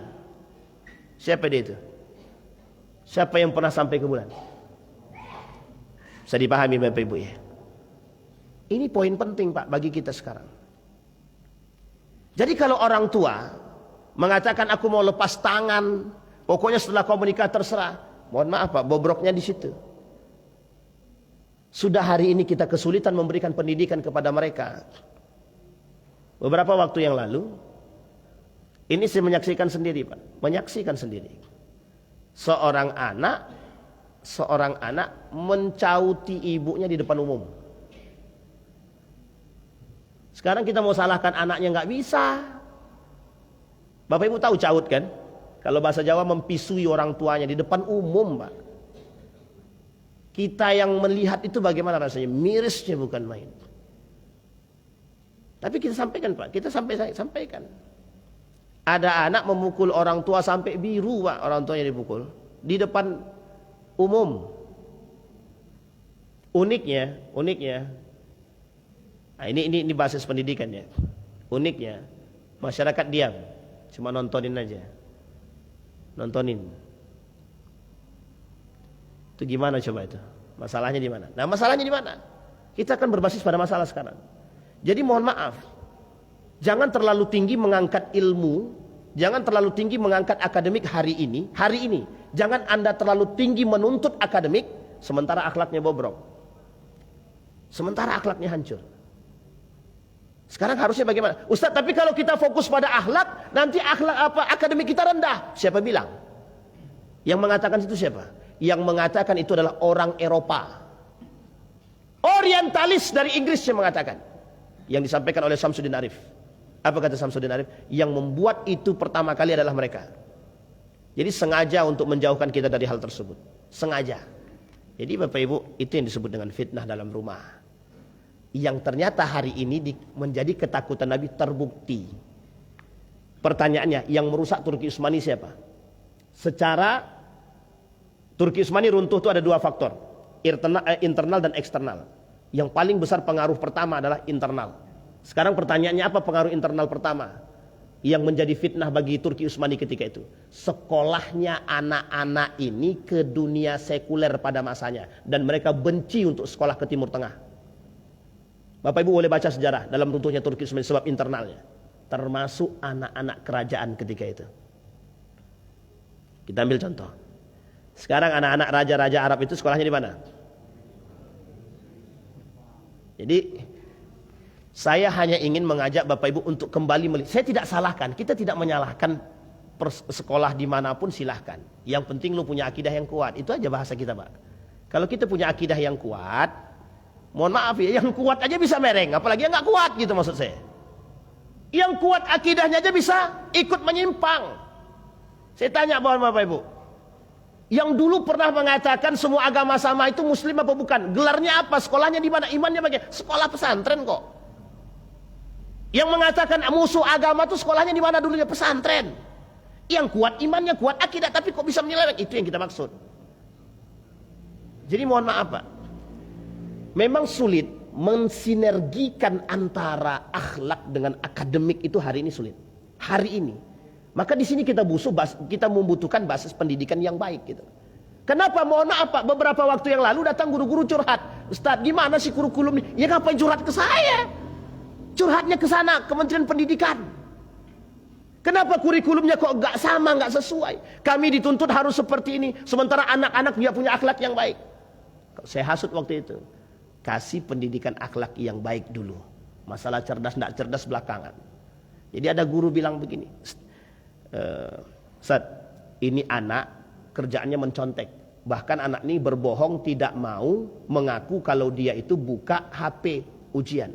Siapa dia itu? Siapa yang pernah sampai ke bulan? Bisa dipahami Bapak Ibu ya? Ini poin penting Pak bagi kita sekarang. Jadi kalau orang tua mengatakan aku mau lepas tangan, pokoknya setelah kau menikah terserah, mohon maaf Pak, bobroknya di situ. Sudah hari ini kita kesulitan memberikan pendidikan kepada mereka. Beberapa waktu yang lalu, ini saya menyaksikan sendiri Pak, menyaksikan sendiri. Seorang anak mencauti ibunya di depan umum. Sekarang kita mau salahkan anaknya nggak bisa. Bapak Ibu tahu caut kan? Kalau bahasa Jawa mempisui orang tuanya di depan umum Pak. Kita yang melihat itu bagaimana rasanya? Mirisnya bukan main. Tapi kita sampaikan Pak, kita sampaikan. Ada anak memukul orang tua sampai biru Pak, orang tuanya dipukul di depan umum. Uniknya, nah ini basis pendidikan ya. Uniknya, masyarakat diam, cuma nontonin aja, nontonin. Itu gimana coba itu? Masalahnya di mana? Nah masalahnya di mana? Kita akan berbasis pada masalah sekarang. Jadi mohon maaf, jangan terlalu tinggi mengangkat ilmu, jangan terlalu tinggi mengangkat akademik hari ini. Jangan Anda terlalu tinggi menuntut akademik, sementara akhlaknya bobrok. Sementara akhlaknya hancur. Sekarang harusnya bagaimana? Ustaz, tapi kalau kita fokus pada akhlak, nanti akademik kita rendah. Siapa bilang? Yang mengatakan itu siapa? Yang mengatakan itu adalah orang Eropa. Orientalis dari Inggris yang mengatakan. Yang disampaikan oleh Samsudin Arif. Apa kata Samsudin Arif? Yang membuat itu pertama kali adalah mereka. Jadi sengaja untuk menjauhkan kita dari hal tersebut. Sengaja. Jadi Bapak Ibu, itu yang disebut dengan fitnah dalam rumah. Yang ternyata hari ini menjadi ketakutan Nabi terbukti. Pertanyaannya, yang merusak Turki Utsmani siapa? Secara Turki Utsmani runtuh itu ada dua faktor, internal dan eksternal. Yang paling besar pengaruh pertama adalah internal. Sekarang pertanyaannya, apa pengaruh internal pertama yang menjadi fitnah bagi Turki Utsmani ketika itu? Sekolahnya anak-anak ini ke dunia sekuler pada masanya, dan mereka benci untuk sekolah ke Timur Tengah. Bapak Ibu boleh baca sejarah dalam runtuhnya Turki Utsmani sebab internalnya, termasuk anak-anak kerajaan ketika itu. Kita ambil contoh. Sekarang anak-anak raja-raja Arab itu sekolahnya di mana? Jadi saya hanya ingin mengajak Bapak Ibu untuk kembali melihat. Saya tidak salahkan, kita tidak menyalahkan sekolah dimanapun silahkan. Yang penting lu punya akidah yang kuat. Itu aja bahasa kita Pak. Kalau kita punya akidah yang kuat, mohon maaf ya, yang kuat aja bisa mereng, apalagi yang gak kuat gitu maksud saya. Yang kuat akidahnya aja bisa ikut menyimpang. Saya tanya Bapak Ibu, yang dulu pernah mengatakan semua agama sama itu muslim apa bukan? Gelarnya apa? Sekolahnya di mana? Imannya bagaimana? Sekolah pesantren kok. Yang mengatakan musuh agama itu sekolahnya di mana dulunya? Pesantren. Yang kuat imannya, kuat akidah, tapi kok bisa menyeleweng? Itu yang kita maksud. Jadi mohon maaf Pak, memang sulit mensinergikan antara akhlak dengan akademik itu hari ini sulit. Hari ini. Maka di sini kita membutuhkan basis pendidikan yang baik gitu. Kenapa? Mohon maaf Pak, beberapa waktu yang lalu datang guru-guru curhat. Ustaz, gimana sih kurikulum ini? Ya ngapain curhat ke saya? Curhatnya ke sana, Kementerian Pendidikan. Kenapa kurikulumnya kok gak sama, gak sesuai? Kami dituntut harus seperti ini, sementara anak-anak dia punya akhlak yang baik. Saya hasut waktu itu. Kasih pendidikan akhlak yang baik dulu. Masalah cerdas gak cerdas belakangan. Jadi ada guru bilang begini, Ustaz, ini anak kerjaannya mencontek. Bahkan anak ini berbohong, tidak mau mengaku kalau dia itu buka HP ujian.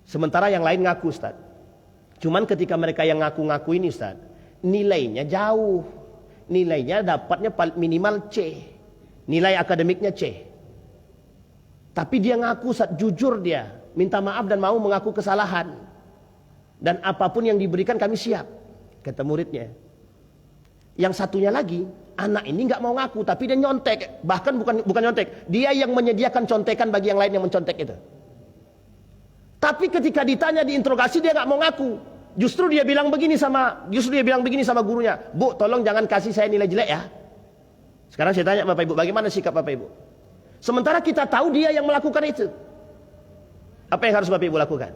Sementara yang lain ngaku, Ustaz. Cuman ketika mereka yang ngaku-ngaku ini, Ustaz, nilainya jauh. Nilainya dapatnya minimal C. Nilai akademiknya C. Tapi dia ngaku, Ustaz, jujur dia. Minta maaf dan mau mengaku kesalahan. Dan apapun yang diberikan kami siap. Kata muridnya. Yang satunya lagi, anak ini nggak mau ngaku, tapi dia nyontek. Bahkan bukan nyontek, dia yang menyediakan contekan bagi yang lain yang mencontek itu. Tapi ketika ditanya diinterogasi dia nggak mau ngaku. Justru dia bilang begini sama gurunya, Bu, tolong jangan kasih saya nilai jelek ya. Sekarang saya tanya Bapak Ibu, bagaimana sikap Bapak Ibu? Sementara kita tahu dia yang melakukan itu. Apa yang harus Bapak Ibu lakukan?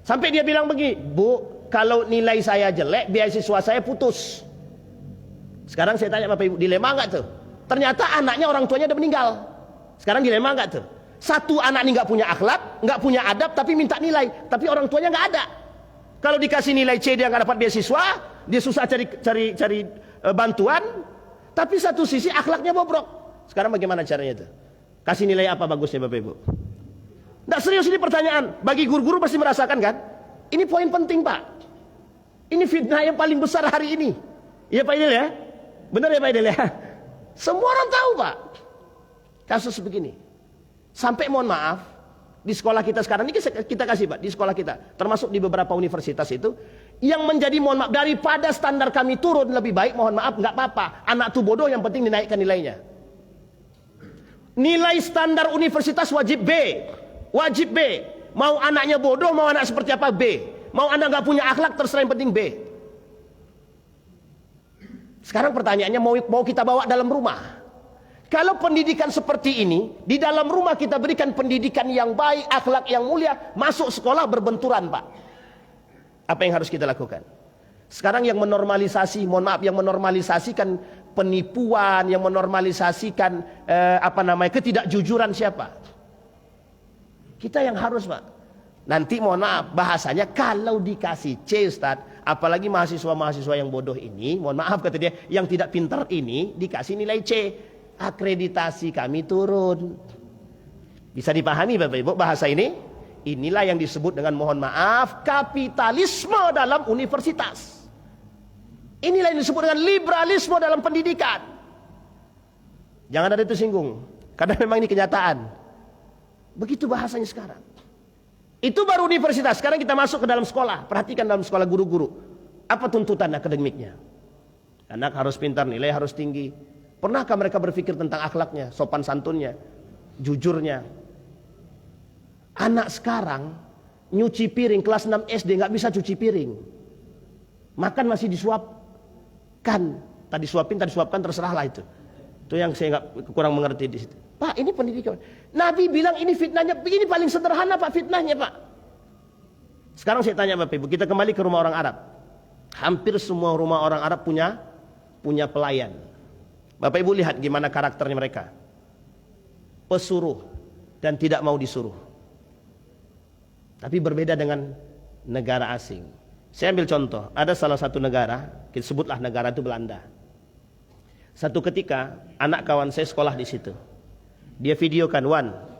Sampai dia bilang begini, Bu, kalau nilai saya jelek, beasiswa saya putus. Sekarang saya tanya Bapak Ibu, dilema enggak tuh? Ternyata anaknya orang tuanya udah meninggal. Sekarang dilema enggak tuh? Satu anak ini enggak punya akhlak, enggak punya adab, tapi minta nilai, tapi orang tuanya enggak ada. Kalau dikasih nilai C dia enggak dapat beasiswa, dia susah cari bantuan, tapi satu sisi akhlaknya bobrok. Sekarang bagaimana caranya itu? Kasih nilai apa bagusnya Bapak Ibu? Enggak, serius ini pertanyaan. Bagi guru-guru pasti merasakan kan? Ini poin penting Pak. Ini fitnah yang paling besar hari ini. Iya Pak Idil ya? Benar ya Pak Idil ya? Semua orang tahu Pak. Kasus begini. Sampai mohon maaf, di sekolah kita sekarang ini kita kasih Pak, di sekolah kita, termasuk di beberapa universitas itu, yang menjadi mohon maaf, daripada standar kami turun lebih baik, mohon maaf, nggak apa-apa. Anak tuh bodoh, yang penting dinaikkan nilainya. Nilai standar universitas wajib B. Wajib B. Mau anaknya bodoh, mau anak seperti apa B. Mau anak nggak punya akhlak, terserah, yang penting B. Sekarang pertanyaannya, mau kita bawa dalam rumah. Kalau pendidikan seperti ini, di dalam rumah kita berikan pendidikan yang baik, akhlak yang mulia, masuk sekolah berbenturan Pak. Apa yang harus kita lakukan? Sekarang yang menormalisasi, mohon maaf, yang menormalisasikan penipuan, yang menormalisasikan ketidakjujuran siapa? Kita yang harus Pak. Nanti mohon maaf, bahasanya kalau dikasih C Ustaz, apalagi mahasiswa-mahasiswa yang bodoh ini, mohon maaf kata dia, yang tidak pintar ini dikasih nilai C, akreditasi kami turun. Bisa dipahami Bapak Ibu bahasa ini? Inilah yang disebut dengan mohon maaf kapitalisme dalam universitas. Inilah yang disebut dengan liberalisme dalam pendidikan. Jangan ada itu singgung, karena memang ini kenyataan. Begitu bahasanya sekarang. Itu baru universitas. Sekarang kita masuk ke dalam sekolah. Perhatikan dalam sekolah guru-guru. Apa tuntutan akademiknya? Anak harus pintar, nilai harus tinggi. Pernahkah mereka berpikir tentang akhlaknya, sopan santunnya, jujurnya? Anak sekarang nyuci piring kelas 6 SD nggak bisa cuci piring. Makan masih disuapkan. Tadi suapkan terserahlah itu. Itu yang saya nggak kurang mengerti di situ. Pak, ini pendidikan. Nabi bilang ini fitnahnya, ini paling sederhana Pak fitnahnya Pak. Sekarang saya tanya Bapak Ibu, kita kembali ke rumah orang Arab. Hampir semua rumah orang Arab punya pelayan. Bapak Ibu lihat gimana karakternya mereka. Pesuruh dan tidak mau disuruh. Tapi berbeda dengan negara asing. Saya ambil contoh, ada salah satu negara, kita sebutlah negara itu Belanda. Satu ketika anak kawan saya sekolah di situ. Dia videokan,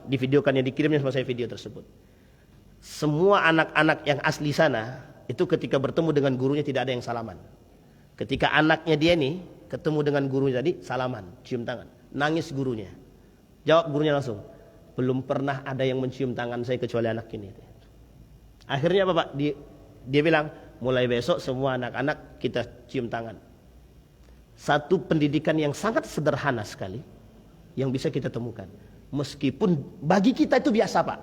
divideokannya, dikirimnya sama saya video tersebut. Semua anak-anak yang asli sana itu ketika bertemu dengan gurunya tidak ada yang salaman. Ketika anaknya dia nih ketemu dengan gurunya tadi, salaman, cium tangan, nangis gurunya. Jawab gurunya langsung, belum pernah ada yang mencium tangan saya kecuali anak ini. Akhirnya apa Pak? Dia bilang, mulai besok semua anak-anak kita cium tangan. Satu pendidikan yang sangat sederhana sekali yang bisa kita temukan. Meskipun bagi kita itu biasa Pak,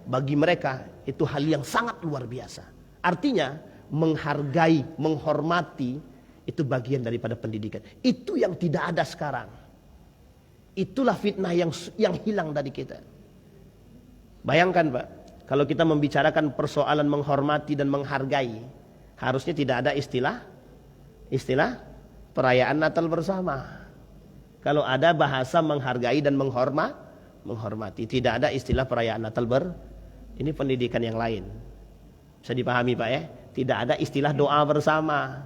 bagi mereka itu hal yang sangat luar biasa. Artinya menghargai, menghormati itu bagian daripada pendidikan. Itu yang tidak ada sekarang. Itulah fitnah yang hilang dari kita. Bayangkan Pak, kalau kita membicarakan persoalan menghormati dan menghargai, harusnya tidak ada istilah perayaan Natal bersama. Kalau ada bahasa menghargai dan menghormati, tidak ada istilah perayaan Natal ini pendidikan yang lain. Bisa dipahami Pak ya? Tidak ada istilah doa bersama.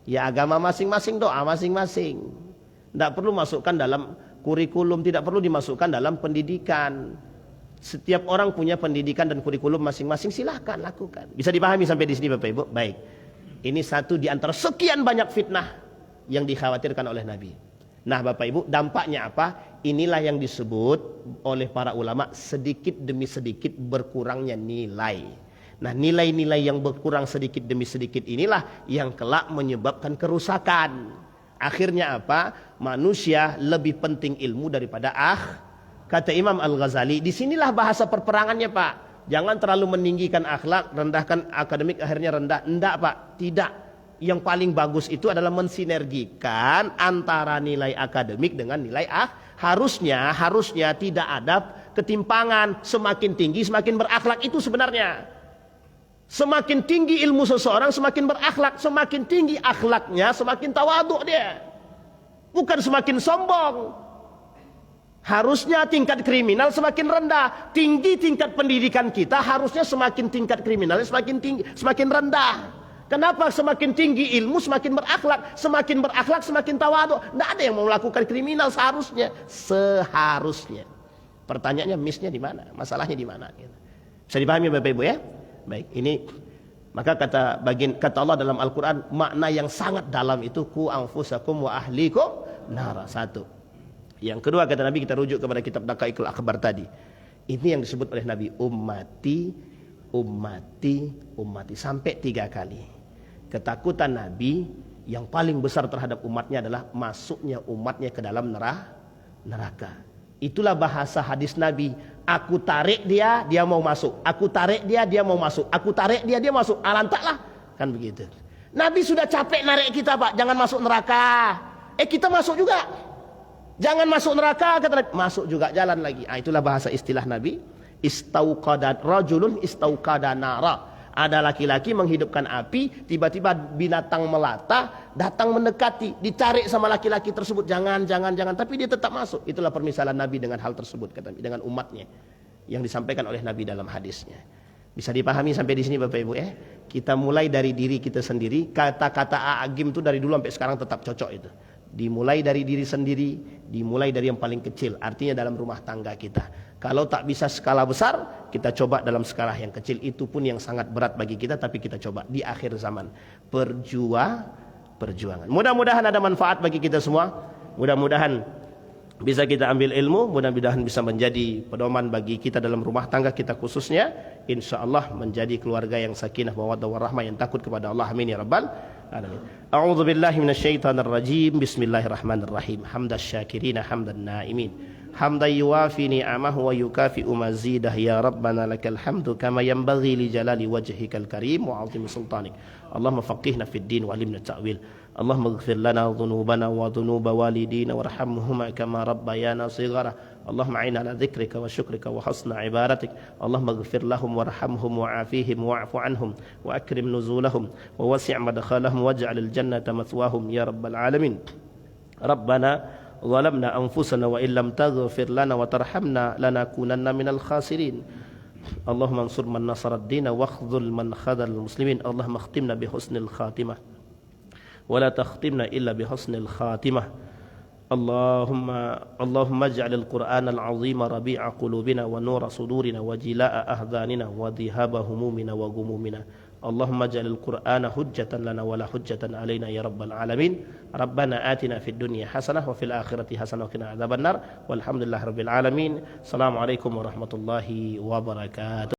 Ya agama masing-masing, doa masing-masing. Tidak perlu masukkan dalam kurikulum, tidak perlu dimasukkan dalam pendidikan. Setiap orang punya pendidikan dan kurikulum masing-masing, silahkan lakukan. Bisa dipahami sampai di sini Bapak Ibu? Baik. Ini satu di antara sekian banyak fitnah yang dikhawatirkan oleh Nabi. Nah Bapak Ibu, dampaknya apa? Inilah yang disebut oleh para ulama sedikit demi sedikit berkurangnya nilai. Nah nilai-nilai yang berkurang sedikit demi sedikit inilah yang kelak menyebabkan kerusakan. Akhirnya apa? Manusia lebih penting ilmu daripada kata Imam Al-Ghazali. Disinilah bahasa perperangannya Pak. Jangan terlalu meninggikan akhlak, rendahkan akademik, akhirnya rendah. Enggak Pak, tidak. Yang paling bagus itu adalah mensinergikan antara nilai akademik dengan nilai harusnya tidak ada ketimpangan. Semakin tinggi semakin berakhlak itu sebenarnya. Semakin tinggi ilmu seseorang semakin berakhlak, semakin tinggi akhlaknya semakin tawaduk dia. Bukan semakin sombong. Harusnya tingkat kriminal semakin rendah. Tinggi tingkat pendidikan kita, harusnya semakin tingkat kriminalnya semakin tinggi, semakin rendah. Kenapa? Semakin tinggi ilmu semakin berakhlak, semakin tawaduk. Tidak ada yang mau melakukan kriminal seharusnya. Pertanyaannya missnya di mana? Masalahnya di mana? Bisa dipahami Bapak Ibu ya? Baik, ini maka kata Allah dalam Al-Quran, makna yang sangat dalam itu ku anfusakum wa ahlikum nara. Satu. Yang kedua kata Nabi, kita rujuk kepada kitab Daqaiqul Akhbar tadi. Ini yang disebut oleh Nabi, ummati sampai 3 kali. Ketakutan Nabi yang paling besar terhadap umatnya adalah masuknya umatnya ke dalam neraka. Itulah bahasa hadis Nabi. Aku tarik dia mau masuk. Aku tarik dia mau masuk. Aku tarik dia masuk. Alantaklah. Kan begitu. Nabi sudah capek narik kita Pak. Jangan masuk neraka. Kita masuk juga. Jangan masuk neraka. Kata Nabi. Masuk juga, jalan lagi. Itulah bahasa istilah Nabi. Rajulun istauqada nara. Ada laki-laki menghidupkan api, tiba-tiba binatang melata datang mendekati, ditarik sama laki-laki tersebut, jangan, tapi dia tetap masuk. Itulah permisalan Nabi dengan hal tersebut, kata Nabi, dengan umatnya yang disampaikan oleh Nabi dalam hadisnya. Bisa dipahami sampai di sini Bapak Ibu ya? Kita mulai dari diri kita sendiri. Kata-kata A'agim itu dari dulu sampai sekarang tetap cocok itu. Dimulai dari diri sendiri, dimulai dari yang paling kecil, artinya dalam rumah tangga kita. Kalau tak bisa skala besar, kita coba dalam skala yang kecil. Itu pun yang sangat berat bagi kita, tapi kita coba di akhir zaman. Perjuangan. Mudah-mudahan ada manfaat bagi kita semua. Mudah-mudahan bisa kita ambil ilmu, mudah-mudahan bisa menjadi pedoman bagi kita dalam rumah tangga kita khususnya. InsyaAllah menjadi keluarga yang sakinah, mawaddah warahmah, yang takut kepada Allah. Amin ya rabbal alamin. A'udzu billahi minasyaitonir rajim. Bismillahirrahmanirrahim. Hamdasy syakirina hamdan naimin. Hamdan yuwafi ni'amahu wa yukafi'u mazidah. Ya Rabbana lakal hamdu kama yanbaghi li jalali wajhikal karim wa 'azimi sultanik. Allahumma faqihna fid din wa 'allimna ta'wil. Allahumma ighfir lana dhunubana wa dhunuba walidina warhamhuma kama rabbayana shighara. Allahumma 'inna ala dzikrika wa syukrika wa husna ibadatik. Allahumma ighfir lahum warhamhum wa'afihim wa'fu anhum wa akrim nuzulahum wa wasi' madkhalahum waj'alil jannata mathwahum ya rabbal alamin. Rabbana ظلمنا أنفسنا وإن لم تغفر لنا وترحمنا لنكونن من الخاسرين. اللهم انصر من نصر الدين واخذل من خذل المسلمين. اللهم اختمنا بحسن الخاتمة ولا تختمنا إلا بحسن الخاتمة. اللهم اجعل القرآن العظيم ربيع قلوبنا ونور صدورنا وجلاء أحزاننا وذهاب همومنا وغمومنا. اللهم اجعل القرآن حجة لنا ولا حجة علينا يا رب العالمين. ربنا آتنا في الدنيا حسنة وفي الآخرة حسنة وقنا عذاب النار والحمد لله رب العالمين. السلام عليكم ورحمة الله وبركاته.